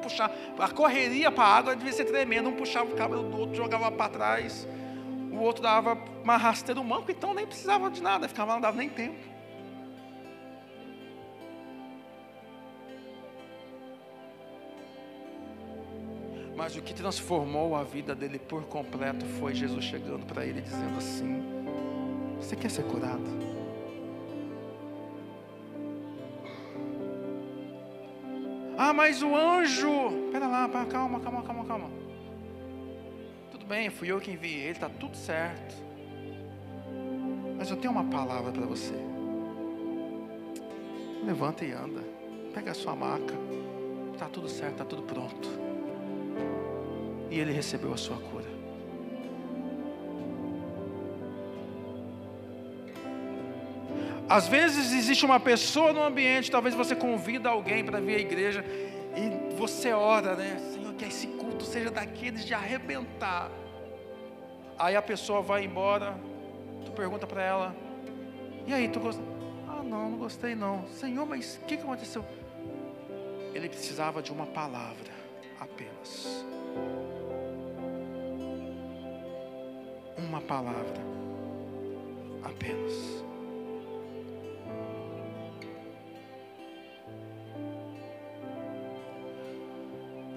puxar, a correria para a água devia ser tremenda. Um puxava o cabelo do outro, jogava para trás, o outro dava uma rasteira, o manco então nem precisava de nada, ficava lá, não dava nem tempo. Mas o que transformou a vida dele por completo foi Jesus chegando para ele dizendo assim: você quer ser curado? Ah, mas o anjo... Pera lá, calma. Tudo bem, fui eu que enviei ele, está tudo certo. Mas eu tenho uma palavra para você. Levanta e anda. Pega a sua maca. Está tudo certo, está tudo pronto. E ele recebeu a sua cura. Às vezes existe uma pessoa no ambiente, talvez você convida alguém para vir à igreja e você ora, né? Senhor, que esse culto seja daqueles de arrebentar. Aí a pessoa vai embora, tu pergunta para ela: e aí, tu gostou? Ah, não gostei não. Senhor, mas o que aconteceu? Ele precisava de uma palavra apenas. Uma palavra apenas.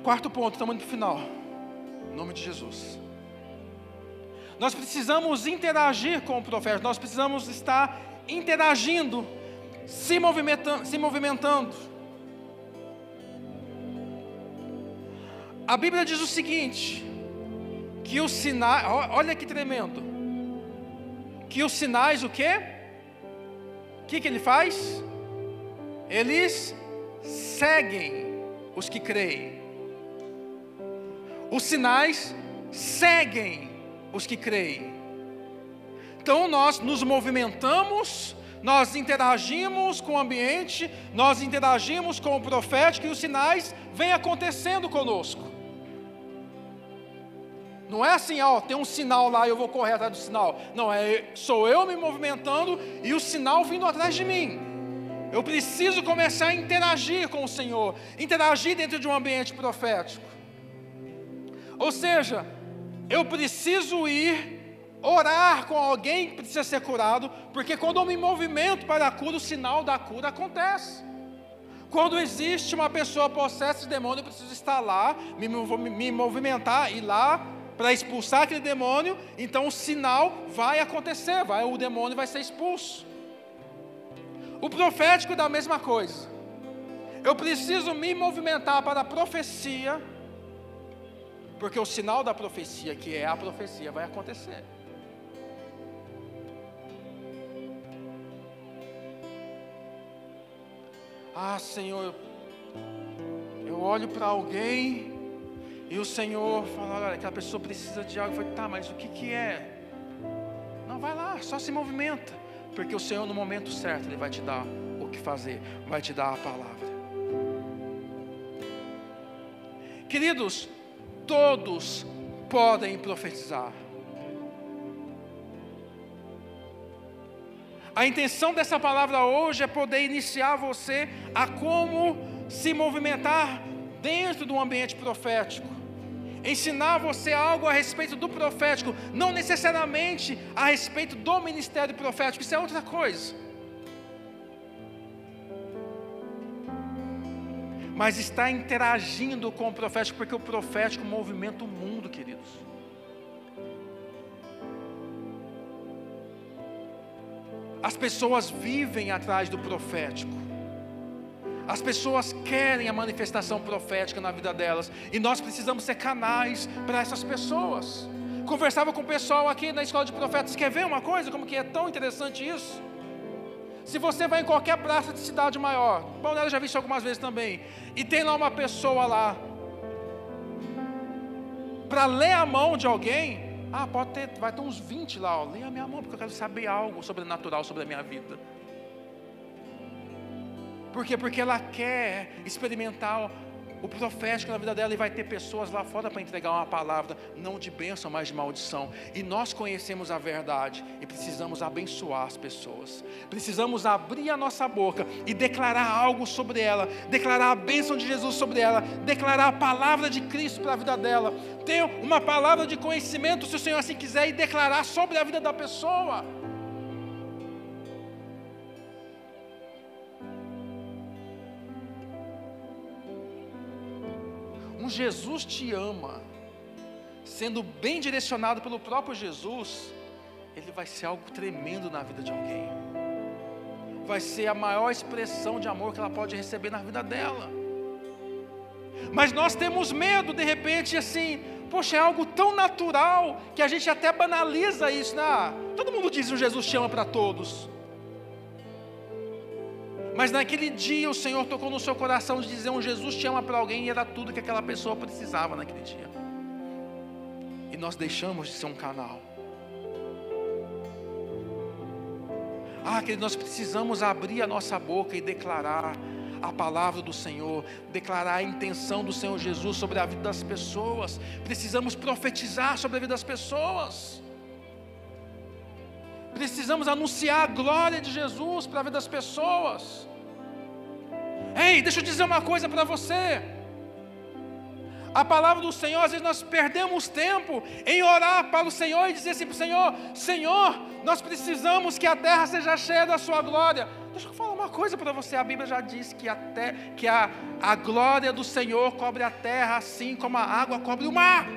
Quarto ponto, estamos indo para o final. Em nome de Jesus. Nós precisamos interagir com o profeta. Nós precisamos estar interagindo, se movimentando. A Bíblia diz o seguinte: que os sinais, olha que tremendo, que os sinais o quê? O que ele faz? Eles seguem os que creem. Os sinais seguem os que creem. Então nós nos movimentamos, nós interagimos com o ambiente, nós interagimos com o profético e os sinais vêm acontecendo conosco. Não é assim, tem um sinal lá e eu vou correr atrás do sinal. Não, sou eu me movimentando e o sinal vindo atrás de mim. Eu preciso começar a interagir com o Senhor, interagir dentro de um ambiente profético. Ou seja, eu preciso ir orar com alguém que precisa ser curado, porque quando eu me movimento para a cura, o sinal da cura acontece. Quando existe uma pessoa possessa de demônio, eu preciso estar lá, me movimentar, ir lá para expulsar aquele demônio, então o sinal vai acontecer, o demônio vai ser expulso. O profético é da mesma coisa. Eu preciso me movimentar para a profecia, porque o sinal da profecia, que é a profecia, vai acontecer. Ah, Senhor, eu olho para alguém e o Senhor fala: olha, aquela pessoa precisa de algo. Eu falei: tá, mas o que é? Não, vai lá, só se movimenta, porque o Senhor no momento certo Ele vai te dar o que fazer, vai te dar a palavra. Queridos, todos podem profetizar. A intenção dessa palavra hoje é poder iniciar você a como se movimentar dentro do ambiente profético. Ensinar você algo a respeito do profético, não necessariamente a respeito do ministério profético, isso é outra coisa. Mas está interagindo com o profético, porque o profético movimenta o mundo, queridos. As pessoas vivem atrás do profético. As pessoas querem a manifestação profética na vida delas, e nós precisamos ser canais para essas pessoas. Conversava com o pessoal aqui na escola de profetas. Quer ver uma coisa, como que é tão interessante isso? Se você vai em qualquer praça de cidade maior, Balneário já vi isso algumas vezes também, e tem lá uma pessoa lá, para ler a mão de alguém, vai ter uns 20 lá, lê a minha mão, porque eu quero saber algo sobrenatural sobre a minha vida. Por quê? Porque ela quer experimentar o profético na vida dela, e vai ter pessoas lá fora para entregar uma palavra, não de bênção, mas de maldição. E nós conhecemos a verdade e precisamos abençoar as pessoas. Precisamos abrir a nossa boca e declarar algo sobre ela, declarar a bênção de Jesus sobre ela, declarar a palavra de Cristo para a vida dela, ter uma palavra de conhecimento, se o Senhor assim quiser, e declarar sobre a vida da pessoa. Um um Jesus te ama, sendo bem direcionado pelo próprio Jesus, ele vai ser algo tremendo na vida de alguém. Vai ser a maior expressão de amor que ela pode receber na vida dela. Mas nós temos medo, de repente, assim, poxa, é algo tão natural, que a gente até banaliza isso, né? Todo mundo diz que Jesus te ama para todos. Mas naquele dia o Senhor tocou no seu coração de dizer um Jesus te ama para alguém, e era tudo que aquela pessoa precisava naquele dia. E nós deixamos de ser um canal. Querido, nós precisamos abrir a nossa boca e declarar a palavra do Senhor, declarar a intenção do Senhor Jesus sobre a vida das pessoas. Precisamos profetizar sobre a vida das pessoas. Precisamos anunciar a glória de Jesus para a vida das pessoas. Ei, deixa eu dizer uma coisa para você. A palavra do Senhor, às vezes nós perdemos tempo em orar para o Senhor e dizer assim para o Senhor: Senhor, nós precisamos que a terra seja cheia da sua glória. Deixa eu falar uma coisa para você, a Bíblia já diz que a glória do Senhor cobre a terra, assim como a água cobre o mar.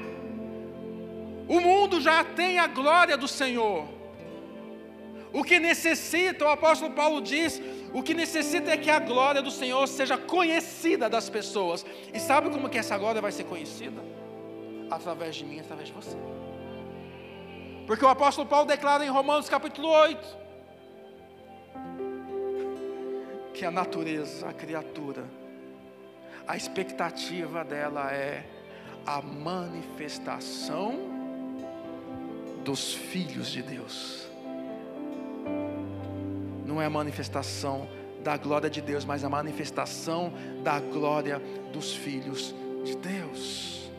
O mundo já tem a glória do Senhor. O que necessita, o apóstolo Paulo diz, o que necessita é que a glória do Senhor seja conhecida das pessoas. E sabe como que essa glória vai ser conhecida? Através de mim, através de você. Porque o apóstolo Paulo declara em Romanos capítulo 8, que a natureza, a criatura, a expectativa dela é a manifestação dos filhos de Deus. Não é a manifestação da glória de Deus, mas a manifestação da glória dos filhos de Deus.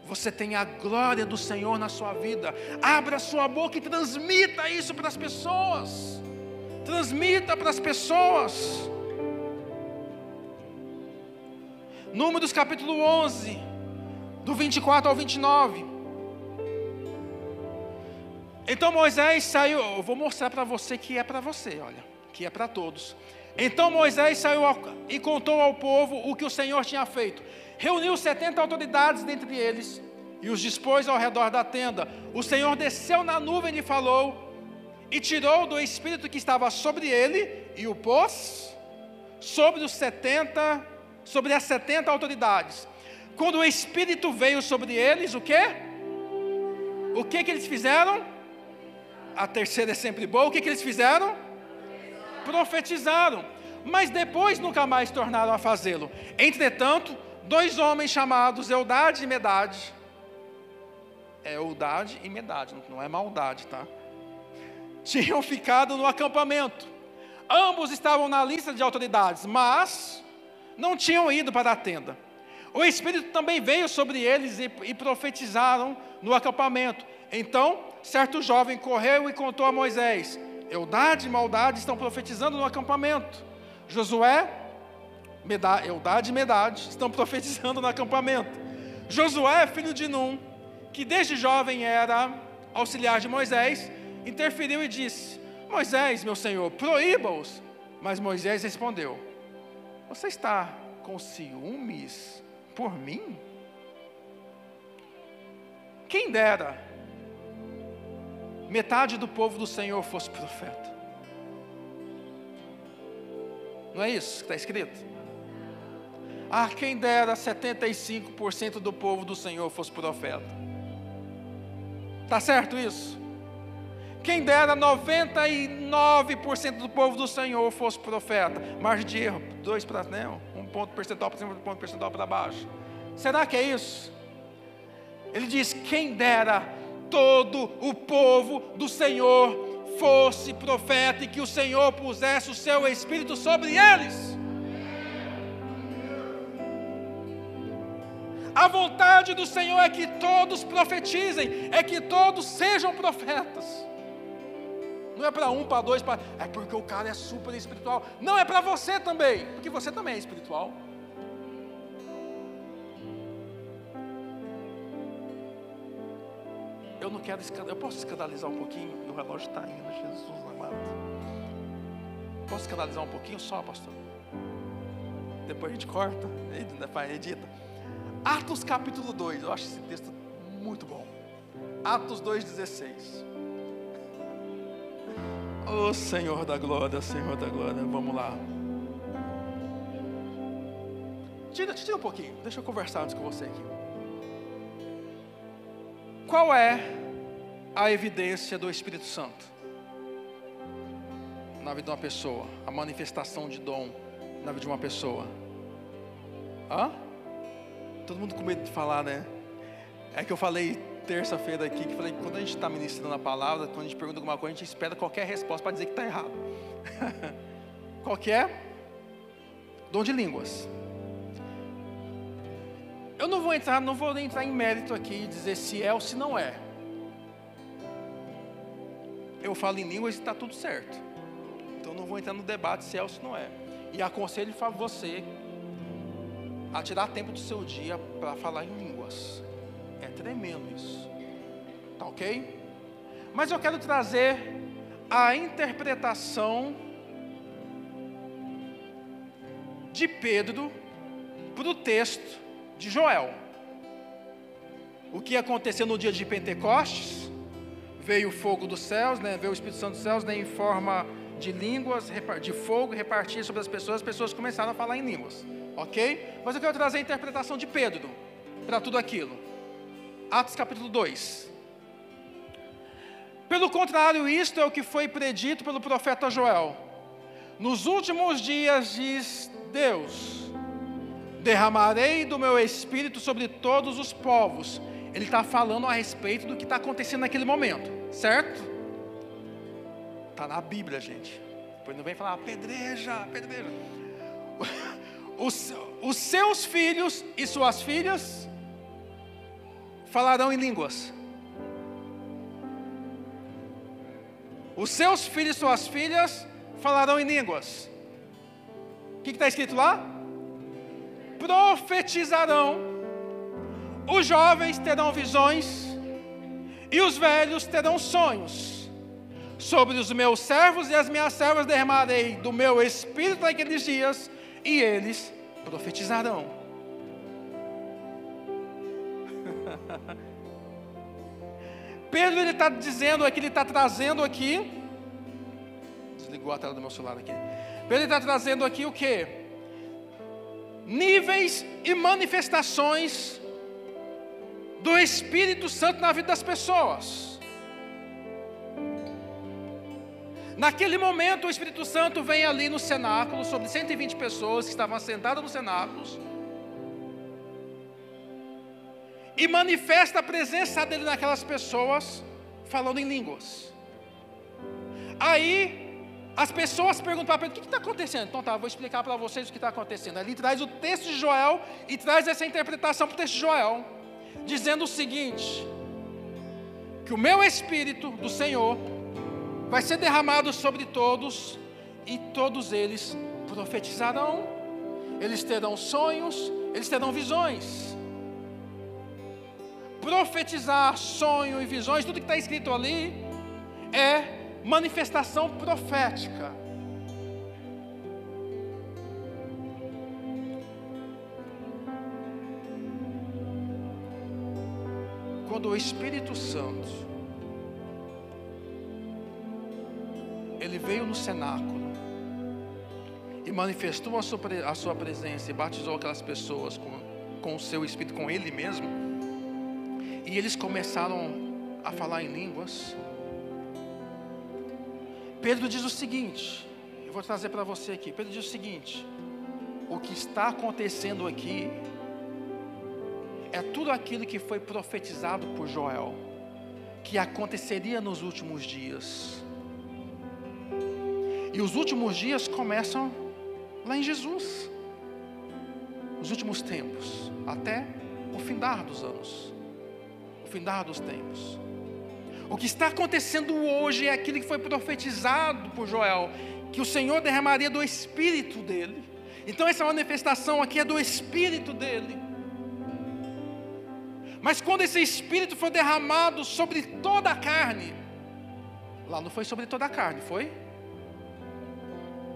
Você tem a glória do Senhor na sua vida. Abra sua boca e transmita isso para as pessoas. Transmita para as pessoas. Números capítulo 11, do 24 ao 29. Então Moisés saiu, eu vou mostrar para você que é para você, olha, que é para todos. Então Moisés saiu e contou ao povo o que o Senhor tinha feito. Reuniu 70 autoridades dentre eles e os dispôs ao redor da tenda. O Senhor desceu na nuvem e lhe falou, e tirou do espírito que estava sobre ele e o pôs sobre as 70 autoridades. Quando o espírito veio sobre eles, o quê? O que eles fizeram? A terceira é sempre boa. O que eles fizeram? Profetizaram. Mas depois nunca mais tornaram a fazê-lo. Entretanto, 2 homens chamados Eldade e Medade. É Eldade e Medade, não é maldade, tá? Tinham ficado no acampamento. Ambos estavam na lista de autoridades, mas não tinham ido para a tenda. O Espírito também veio sobre eles e profetizaram no acampamento. Então, certo jovem correu e contou a Moisés: Eldade e Maldade estão profetizando no acampamento. Josué, Eldade e Medade estão profetizando no acampamento. Josué, filho de Num, que desde jovem era auxiliar de Moisés, interferiu e disse: Moisés, meu senhor, proíba-os. Mas Moisés respondeu: você está com ciúmes por mim? Quem dera metade do povo do Senhor fosse profeta. Não é isso que está escrito? Quem dera 75% do povo do Senhor fosse profeta. Está certo isso? Quem dera 99% do povo do Senhor fosse profeta. Margem de erro, 2 para, né? 1 ponto percentual para cima, 1 ponto percentual para baixo. Será que é isso? Ele diz: quem dera todo o povo do Senhor fosse profeta e que o Senhor pusesse o seu Espírito sobre eles. A vontade do Senhor é que todos profetizem, é que todos sejam profetas. Não é para 1, para 2, é porque o cara é super espiritual. Não, é para você também, porque você também é espiritual. Eu não quero eu posso escandalizar um pouquinho? E o relógio está indo, Jesus amado. Posso escandalizar um pouquinho só, pastor? depois a gente corta, edita. Atos capítulo 2, eu acho esse texto muito bom. Atos 2,16. Ô Senhor da glória, vamos lá. Tira um pouquinho, deixa eu conversar antes com você aqui. Qual é a evidência do Espírito Santo na vida de uma pessoa? A manifestação de dom na vida de uma pessoa? Todo mundo com medo de falar, né? É que eu falei terça-feira aqui, que falei que quando a gente está ministrando a palavra, quando a gente pergunta alguma coisa, a gente espera qualquer resposta para dizer que está errado. Qualquer dom de línguas. Eu não vou entrar em mérito aqui e dizer se é ou se não é. Eu falo em línguas e está tudo certo. Então não vou entrar no debate se é ou se não é. E aconselho você a tirar tempo do seu dia para falar em línguas. É tremendo isso. Tá ok? Mas eu quero trazer a interpretação de Pedro para o texto de Joel. O que aconteceu no dia de Pentecostes? Veio o fogo dos céus, né? Veio o Espírito Santo dos céus, né? Em forma de línguas, de fogo, repartia sobre as pessoas começaram a falar em línguas, ok? Mas eu quero trazer a interpretação de Pedro para tudo aquilo. Atos capítulo 2. Pelo contrário, isto é o que foi predito pelo profeta Joel. Nos últimos dias, diz Deus, derramarei do meu espírito sobre todos os povos. Ele está falando a respeito do que está acontecendo naquele momento, certo? Está na Bíblia, gente. Depois não vem falar, apedreja. Os seus filhos e suas filhas falarão em línguas. Os seus filhos e suas filhas falarão em línguas. O que está escrito lá? Profetizarão. Os jovens terão visões e os velhos terão sonhos. Sobre os meus servos e as minhas servas derramarei do meu espírito naqueles dias e eles profetizarão. Pedro, ele está dizendo aqui, ele está trazendo aqui, desligou a tela do meu celular aqui. Pedro está trazendo aqui o quê? Níveis e manifestações do Espírito Santo na vida das pessoas. Naquele momento o Espírito Santo vem ali no cenáculo, sobre 120 pessoas que estavam sentadas nos cenáculos, e manifesta a presença dele naquelas pessoas, falando em línguas. Aí as pessoas perguntam para Pedro, o que está acontecendo? Então tá, vou explicar para vocês o que está acontecendo. Ali traz o texto de Joel e traz essa interpretação para o texto de Joel, dizendo o seguinte, que o meu Espírito do Senhor vai ser derramado sobre todos, e todos eles profetizarão, eles terão sonhos, eles terão visões. Profetizar, sonho e visões, tudo que está escrito ali é manifestação profética. Quando o Espírito Santo ele veio no cenáculo e manifestou a sua presença e batizou aquelas pessoas com o seu Espírito, com Ele mesmo, e eles começaram a falar em línguas. Pedro diz o seguinte, eu vou trazer para você aqui. Pedro diz o seguinte: o que está acontecendo aqui é tudo aquilo que foi profetizado por Joel, que aconteceria nos últimos dias. E os últimos dias começam lá em Jesus, os últimos tempos, até o findar dos anos, o findar dos tempos. O que está acontecendo hoje é aquilo que foi profetizado por Joel, que o Senhor derramaria do Espírito dele. Então essa manifestação aqui é do Espírito dele. Mas quando esse Espírito foi derramado sobre toda a carne, lá não foi sobre toda a carne, foi?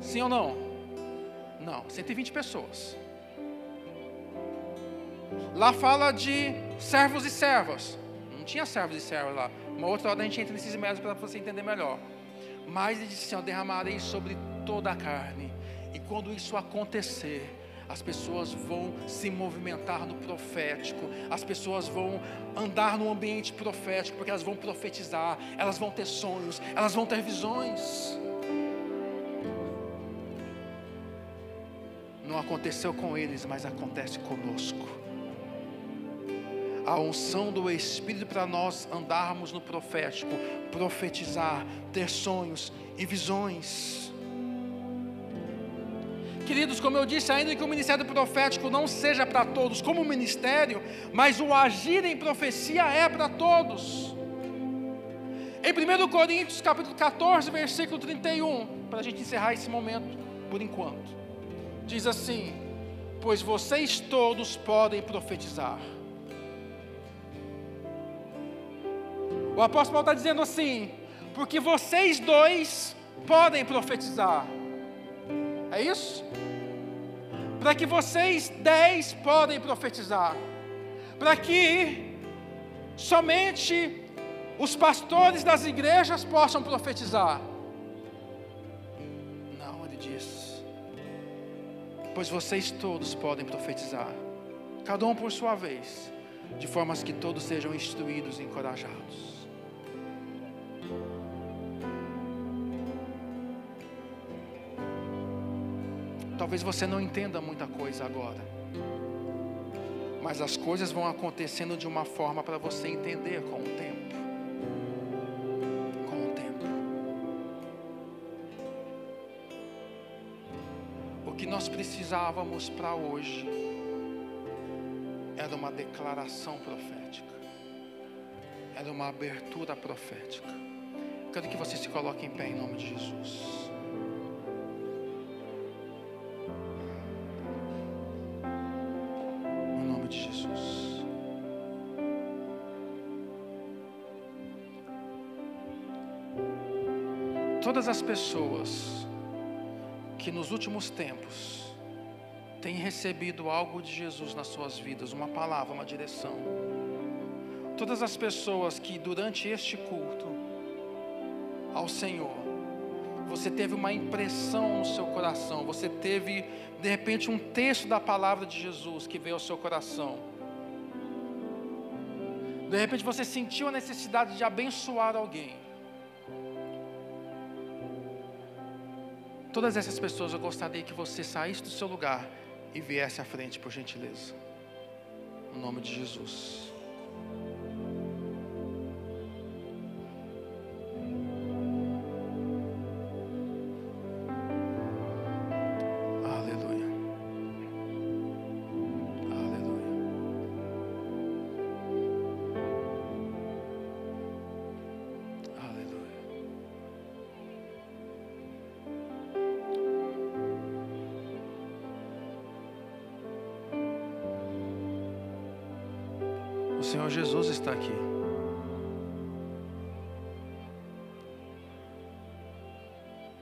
Sim ou não? Não, 120 pessoas. Lá fala de servos e servas. Não tinha servos e servas lá. Uma outra hora a gente entra nesses métodos para você entender melhor. Mas ele disse assim, ó, derramarei sobre toda a carne. E quando isso acontecer, as pessoas vão se movimentar no profético. As pessoas vão andar no ambiente profético, porque elas vão profetizar, elas vão ter sonhos, elas vão ter visões. Não aconteceu com eles, mas acontece conosco. A unção do Espírito para nós andarmos no profético, profetizar, ter sonhos e visões. Queridos, como eu disse, ainda que o ministério profético não seja para todos como ministério, mas o agir em profecia é para todos. Em 1 Coríntios capítulo 14, versículo 31, para a gente encerrar esse momento por enquanto, diz assim: pois vocês todos podem profetizar. O apóstolo Paulo está dizendo assim, porque vocês dois podem profetizar. É isso? Para que vocês 10 podem profetizar. Para que somente os pastores das igrejas possam profetizar. Não, ele diz, pois vocês todos podem profetizar, cada um por sua vez, de formas que todos sejam instruídos e encorajados. Talvez você não entenda muita coisa agora, mas as coisas vão acontecendo de uma forma para você entender com o tempo. Com o tempo. O que nós precisávamos para hoje era uma declaração profética, era uma abertura profética. Eu quero que você se coloque em pé em nome de Jesus. De Jesus. Todas as pessoas que nos últimos tempos têm recebido algo de Jesus nas suas vidas, uma palavra, uma direção, todas as pessoas que durante este culto ao Senhor, você teve uma impressão no seu coração, você teve de repente um texto da palavra de Jesus que veio ao seu coração, de repente você sentiu a necessidade de abençoar alguém. Todas essas pessoas eu gostaria que você saísse do seu lugar e viesse à frente, por gentileza, no nome de Jesus. O Senhor Jesus está aqui.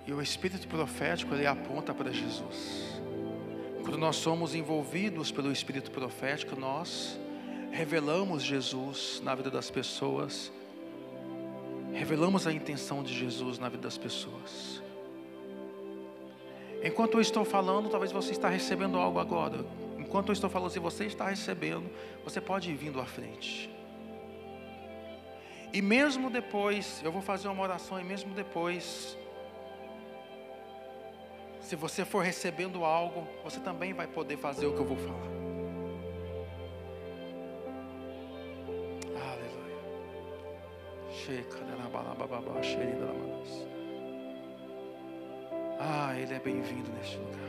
E o Espírito profético, ele aponta para Jesus. Quando nós somos envolvidos pelo Espírito profético, nós revelamos Jesus na vida das pessoas. Revelamos a intenção de Jesus na vida das pessoas. Enquanto eu estou falando, talvez você está recebendo algo agora. Enquanto eu estou falando, se você está recebendo, você pode ir vindo à frente. E mesmo depois, eu vou fazer uma oração, e mesmo depois, se você for recebendo algo, você também vai poder fazer o que eu vou falar. Aleluia. Ah, Ele é bem-vindo neste lugar.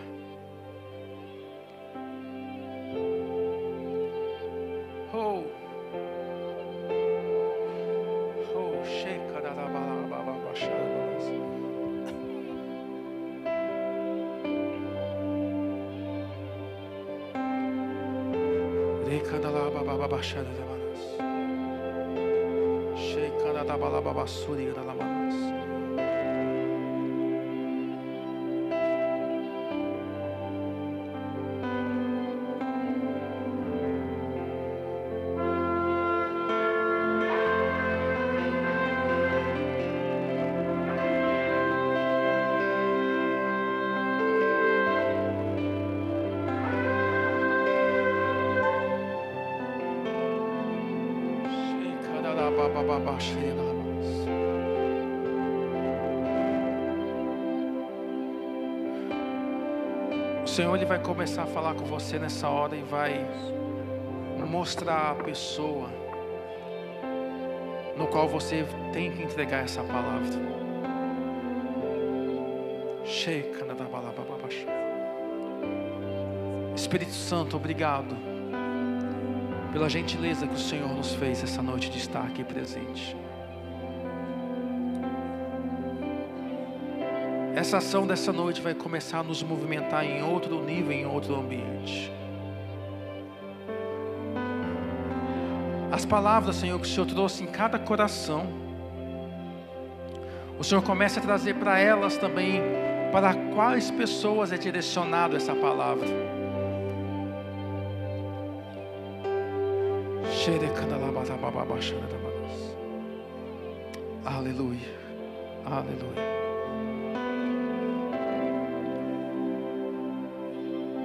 O Senhor, Ele vai começar a falar com você nessa hora e vai mostrar a pessoa no qual você tem que entregar essa palavra. Espírito Santo, obrigado pela gentileza que o Senhor nos fez essa noite de estar aqui presente. Essa ação dessa noite vai começar a nos movimentar em outro nível, em outro ambiente. As palavras, Senhor, que o Senhor trouxe em cada coração, o Senhor começa a trazer para elas também, para quais pessoas é direcionado essa palavra. Aleluia, aleluia.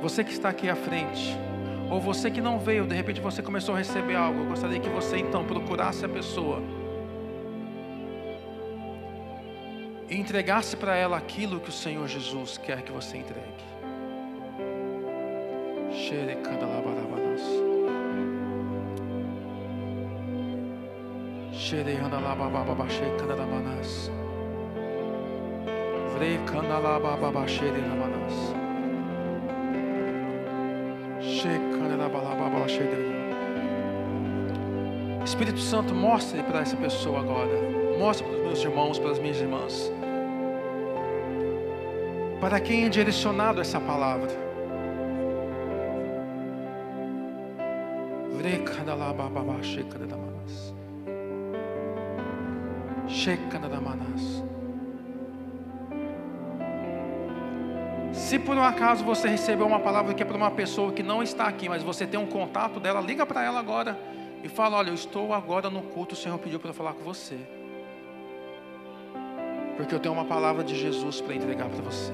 Você que está aqui à frente, ou você que não veio, de repente você começou a receber algo, eu gostaria que você então procurasse a pessoa e entregasse para ela aquilo que o Senhor Jesus quer que você entregue. Espírito Santo, mostre para essa pessoa agora. Mostre para os meus irmãos, para as minhas irmãs, para quem é direcionado essa palavra. Se por um acaso você recebeu uma palavra que é para uma pessoa que não está aqui, mas você tem um contato dela, liga para ela agora e fala: olha, eu estou agora no culto, o Senhor pediu para eu falar com você, porque eu tenho uma palavra de Jesus para entregar para você.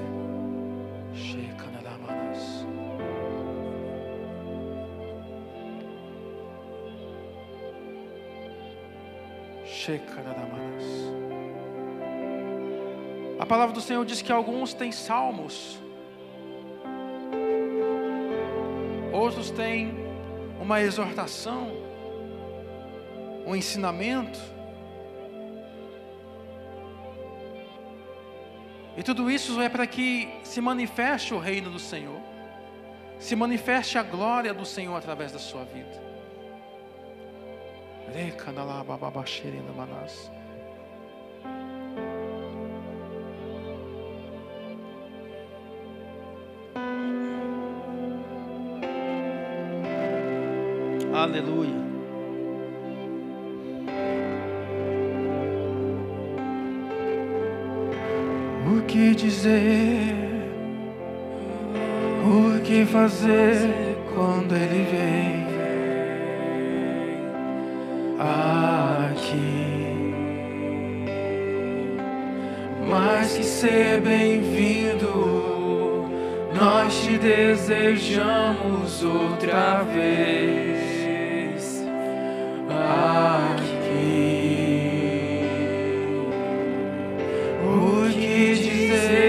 A palavra do Senhor diz que alguns têm salmos, outros têm uma exortação, um ensinamento, e tudo isso é para que se manifeste o reino do Senhor, se manifeste a glória do Senhor através da sua vida. Aleluia. O que dizer, o que fazer quando Ele vem aqui? Mais que ser bem-vindo, nós te desejamos outra vez aqui. O que dizer,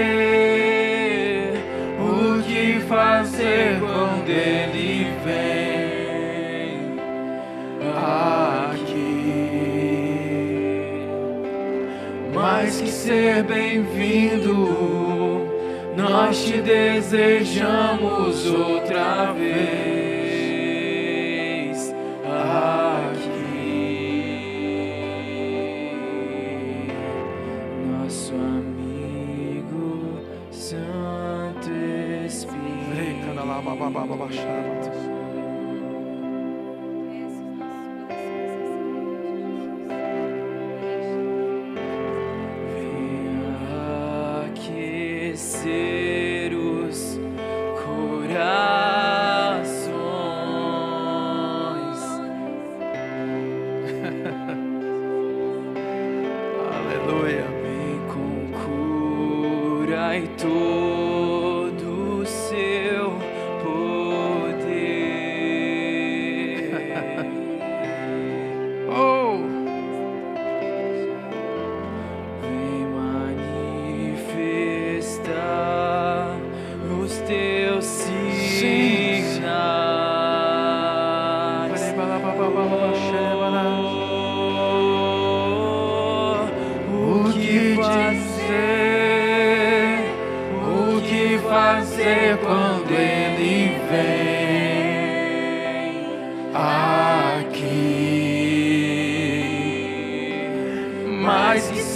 o que fazer quando Ele vem aqui? Mais que ser bem-vindo, nós te desejamos outra vez aqui. Nosso amigo Santo Espírito. Aquecer os corações. Aleluia. Vem com cura e todo o seu poder. Oh!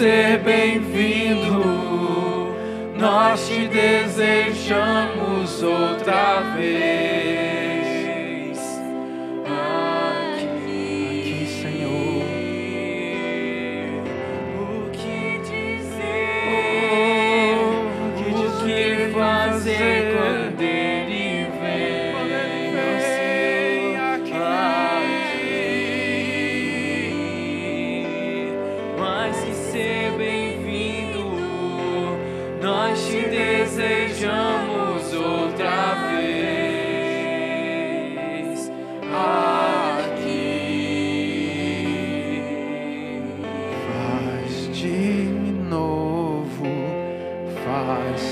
ser bem-vindo, nós te desejamos outra vez. Aqui, Senhor. O que dizer? O que fazer quando Ele vem? Aqui. Mais que ser bem-vindo, nós te desejamos outra vez. Aqui. Faz de novo, faz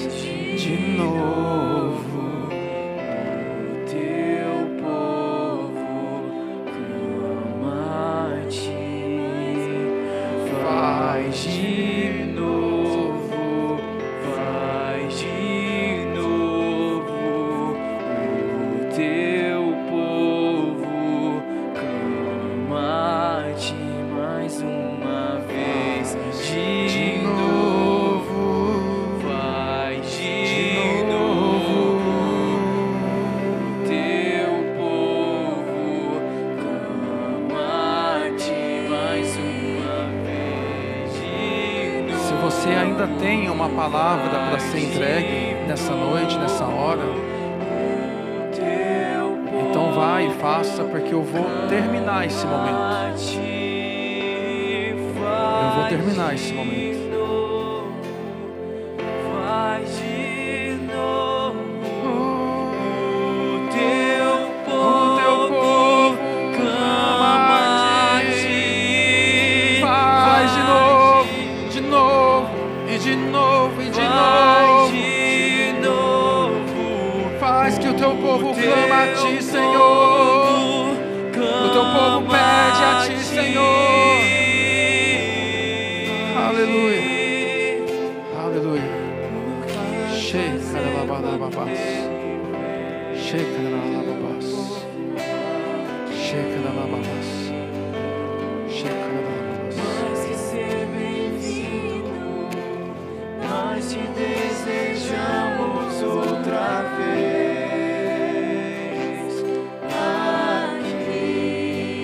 de novo. O teu povo clama a ti. Faz de novo, faz de novo. O teu povo clama a ti mais uma vez. De novo, faz de novo. O teu povo clama a ti mais uma vez. De novo. Se você ainda tem uma palavra para ser entregue nessa noite, nessa hora, então vai e faça, porque eu vou terminar esse momento. Eu vou terminar esse momento. Faz de novo. O teu povo clama a ti. Faz de novo, de novo, e de novo, e de Faz novo. de novo. Faz que o teu povo clama a ti, Senhor. O teu povo pede a ti, Senhor. Aleluia. Aleluia. Chega da babababás. Chega da bababás. Chega da bababás. Chega da bababás. Mais que ser bem-vindo, nós te desejamos outra vez. Aqui.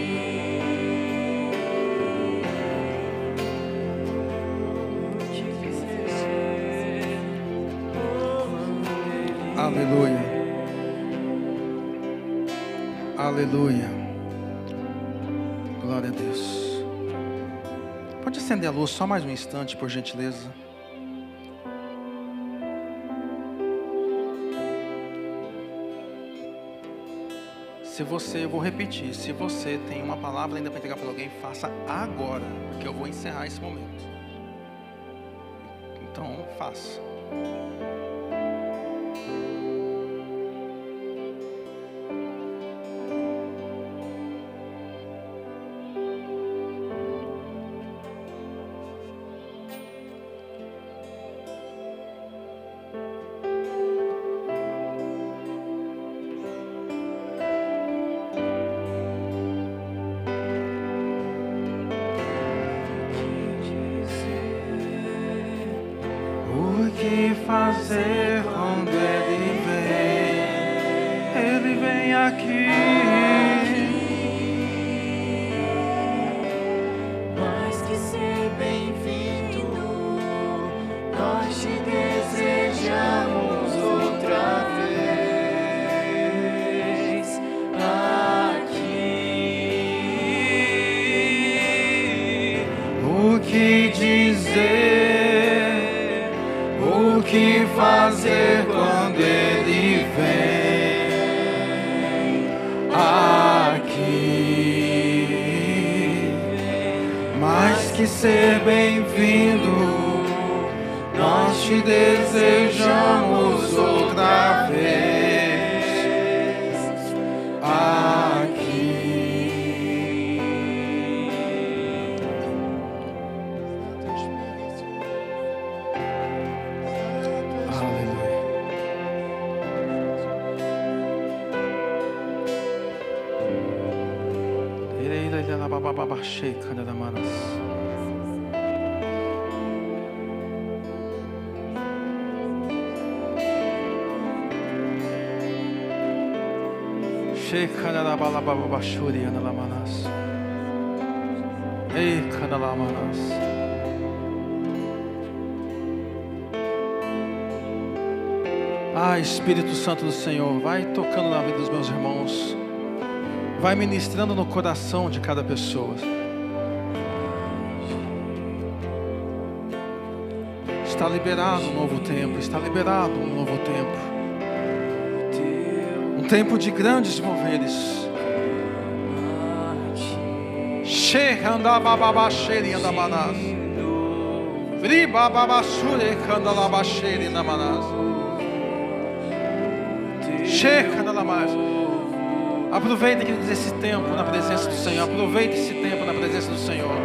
O que quiser, Aleluia. Aleluia. Glória a Deus. Pode acender a luz só mais um instante, por gentileza. Eu vou repetir, se você tem uma palavra ainda para entregar para alguém, faça agora, porque eu vou encerrar esse momento. Então, faça. O que fazer quando Ele vem aqui. mais que ser bem-vindo, nós te desejamos outra vez. Aqui. O que dizer? O que fazer quando Ele vem aqui? Mais que ser bem-vindo, nós te desejamos outra vez aqui. Shekanalabalababashuri analamanas. Ei, canalamanas. Ah, Espírito Santo do Senhor, vai tocando na vida dos meus irmãos. Vai ministrando no coração de cada pessoa. Está liberado um novo tempo. Está liberado um novo tempo. Um tempo de grandes moveres. Shehandabababasheri andamanaz. Vribababashure kandalabasheri andamanaz. Shekandalamaz. Aproveite esse tempo na presença do Senhor. Aproveite esse tempo na presença do Senhor.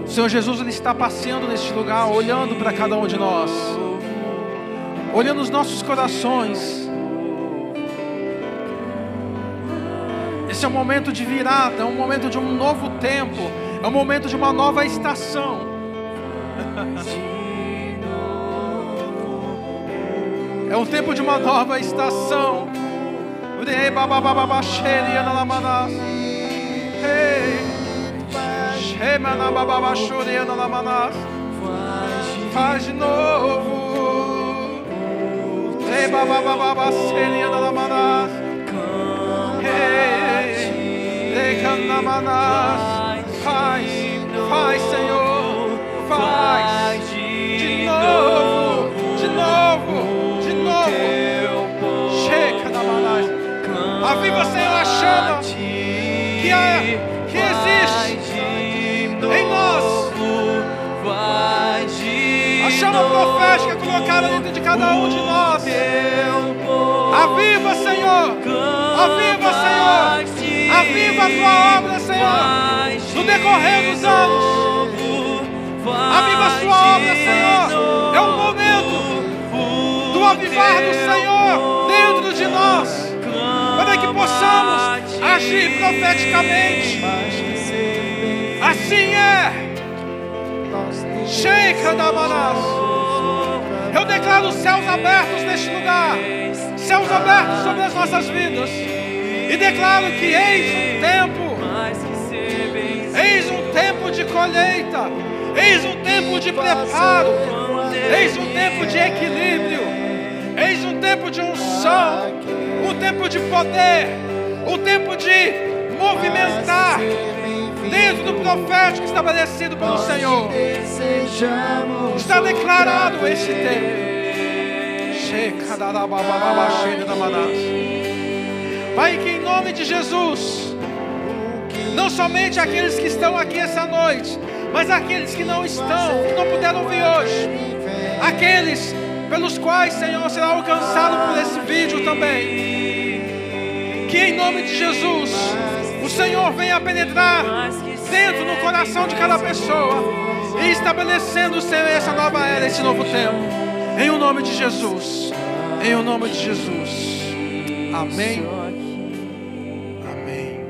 O Senhor Jesus, Ele está passeando neste lugar, olhando para cada um de nós, olhando os nossos corações. Esse é um momento de virada, é um momento de um novo tempo, é um momento de uma nova estação. É um tempo de uma nova estação. Faz de novo. Faz, Senhor. Faz de novo. De novo. De novo. Chega da manás. Aviva, Senhor, a chama que existe em nós. A chama profética colocada dentro de cada um de nós. Aviva, Senhor. Aviva, Senhor. Aviva a tua obra, Senhor, no decorrer dos anos. Aviva a sua obra, Senhor. É o momento do avivar do Senhor dentro de nós, para que possamos agir profeticamente. Assim é. Sheikha da Manás. Eu declaro céus abertos neste lugar, céus abertos sobre as nossas vidas, e declaro que eis um tempo de colheita, eis um tempo de preparo, eis um tempo de equilíbrio, eis um tempo de unção, um tempo de poder, um tempo de movimentar dentro do profético estabelecido pelo Senhor. Está declarado esse tempo. Pai, que em nome de Jesus, não somente aqueles que estão aqui essa noite, mas aqueles que não estão, que não puderam vir hoje, aqueles pelos quais, Senhor, será alcançado por esse vídeo também, que em nome de Jesus o Senhor venha penetrar dentro no coração de cada pessoa e estabelecendo, Senhor, essa nova era, esse novo tempo, em o nome de Jesus, em o nome de Jesus. Amém. Amém.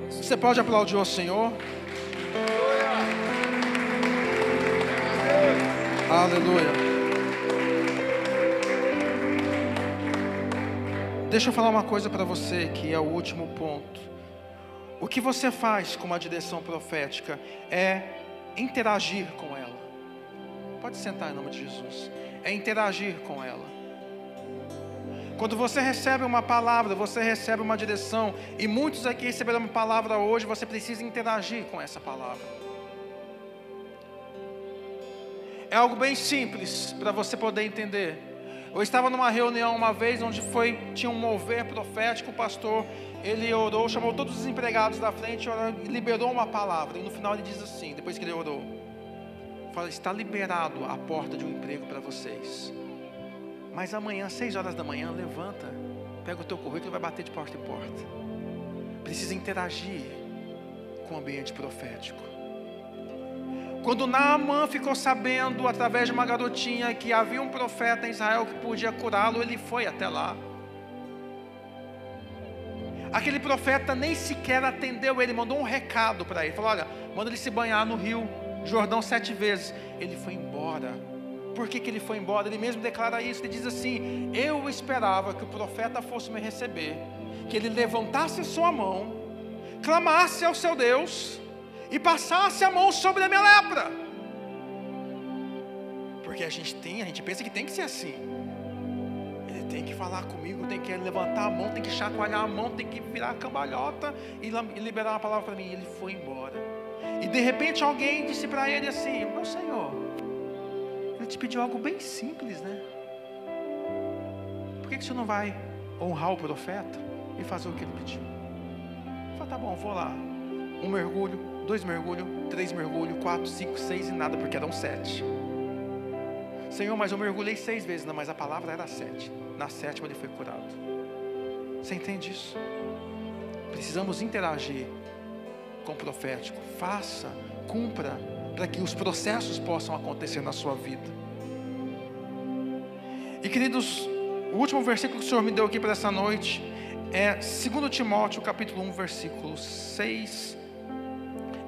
Você pode aplaudir ao Senhor? Aleluia. Deixa eu falar uma coisa para você, que é o último ponto. O que você faz com uma direção profética é interagir com ela. Pode sentar em nome de Jesus. É interagir com ela. Quando você recebe uma palavra, você recebe uma direção, e muitos aqui receberam uma palavra hoje, você precisa interagir com essa palavra. É algo bem simples para você poder entender. Eu estava numa reunião uma vez onde tinha um mover profético. O pastor, ele orou, chamou todos os empregados da frente, liberou uma palavra, e no final ele diz assim, depois que ele orou, fala: está liberado a porta de um emprego para vocês, mas amanhã, 6 horas da manhã, levanta, pega o teu currículo e vai bater de porta em porta. Precisa interagir com o ambiente profético. Quando Naamã ficou sabendo, através de uma garotinha, que havia um profeta em Israel que podia curá-lo, ele foi até lá. Aquele profeta nem sequer atendeu ele, mandou um recado para ele, falou: olha, manda ele se banhar no rio Jordão 7 vezes. Ele foi embora. Por que ele foi embora? Ele mesmo declara isso, ele diz assim: eu esperava que o profeta fosse me receber, que ele levantasse sua mão, clamasse ao seu Deus e passasse a mão sobre a minha lepra. Porque a gente pensa que tem que ser assim. Ele tem que falar comigo, tem que levantar a mão, tem que chacoalhar a mão, tem que virar a cambalhota e liberar uma palavra para mim. Ele foi embora. E de repente alguém disse para ele assim: meu Senhor, ele te pediu algo bem simples, né? Por que você não vai honrar o profeta e fazer o que ele pediu? Ele falou: tá bom, vou lá. 1 mergulho, 2 mergulhos, 3 mergulhos, 4, 5, 6 e nada, porque eram 7. Senhor, mas eu mergulhei 6 vezes. Não, mas a palavra era 7. Na 7ª ele foi curado. Você entende isso? Precisamos interagir com o profético. Faça, cumpra, para que os processos possam acontecer na sua vida. E queridos, o último versículo que o Senhor me deu aqui para essa noite é 2 Timóteo capítulo 1, versículo 6.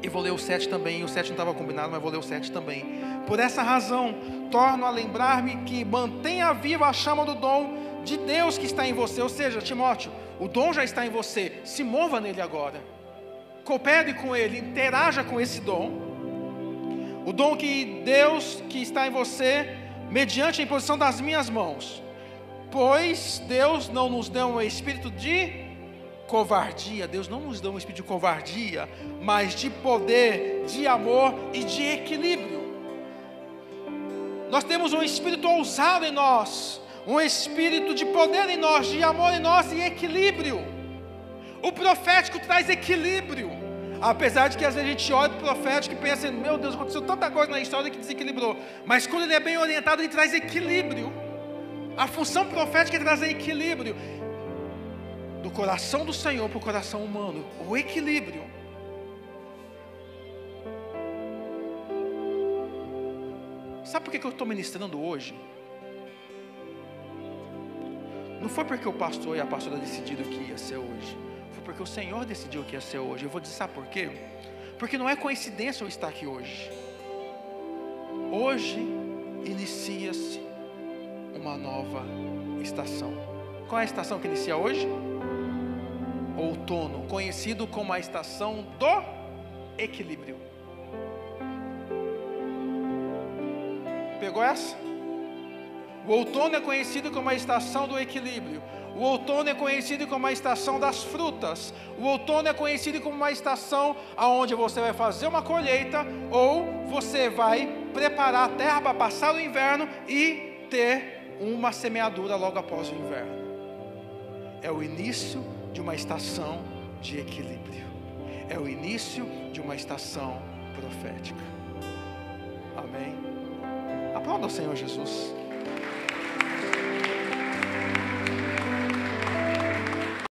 E vou ler o 7 também. O 7 não estava combinado, mas vou ler o 7 também. Por essa razão, torno a lembrar-me que mantenha viva a chama do dom de Deus que está em você. Ou seja, Timóteo, o dom já está em você. Se mova nele agora. Coopere com ele, interaja com esse dom. O dom que Deus que está em você, mediante a imposição das minhas mãos. Pois Deus não nos deu um espírito de covardia. Deus não nos deu um espírito de covardia, mas de poder, de amor e de equilíbrio. Nós temos um espírito ousado em nós, um espírito de poder em nós, de amor em nós e equilíbrio. O profético traz equilíbrio. Apesar de que às vezes a gente olha para o profético e pensa: meu Deus, aconteceu tanta coisa na história que desequilibrou. Mas quando ele é bem orientado, ele traz equilíbrio. A função profética é trazer equilíbrio do coração do Senhor para o coração humano. O equilíbrio. Sabe por que eu estou ministrando hoje? Não foi porque o pastor e a pastora decidiram que ia ser hoje. Foi porque o Senhor decidiu que ia ser hoje. Eu vou dizer, sabe por quê? Porque não é coincidência eu estar aqui hoje. Hoje inicia-se uma nova estação. Qual é a estação que inicia hoje? Outono, conhecido como a estação do equilíbrio. Pegou essa? O outono é conhecido como a estação do equilíbrio. O outono é conhecido como a estação das frutas. O outono é conhecido como uma estação onde você vai fazer uma colheita, ou você vai preparar a terra para passar o inverno e ter uma semeadura logo após o inverno. É o início de uma estação de equilíbrio. É o início de uma estação profética. Amém? Aplauda ao Senhor Jesus.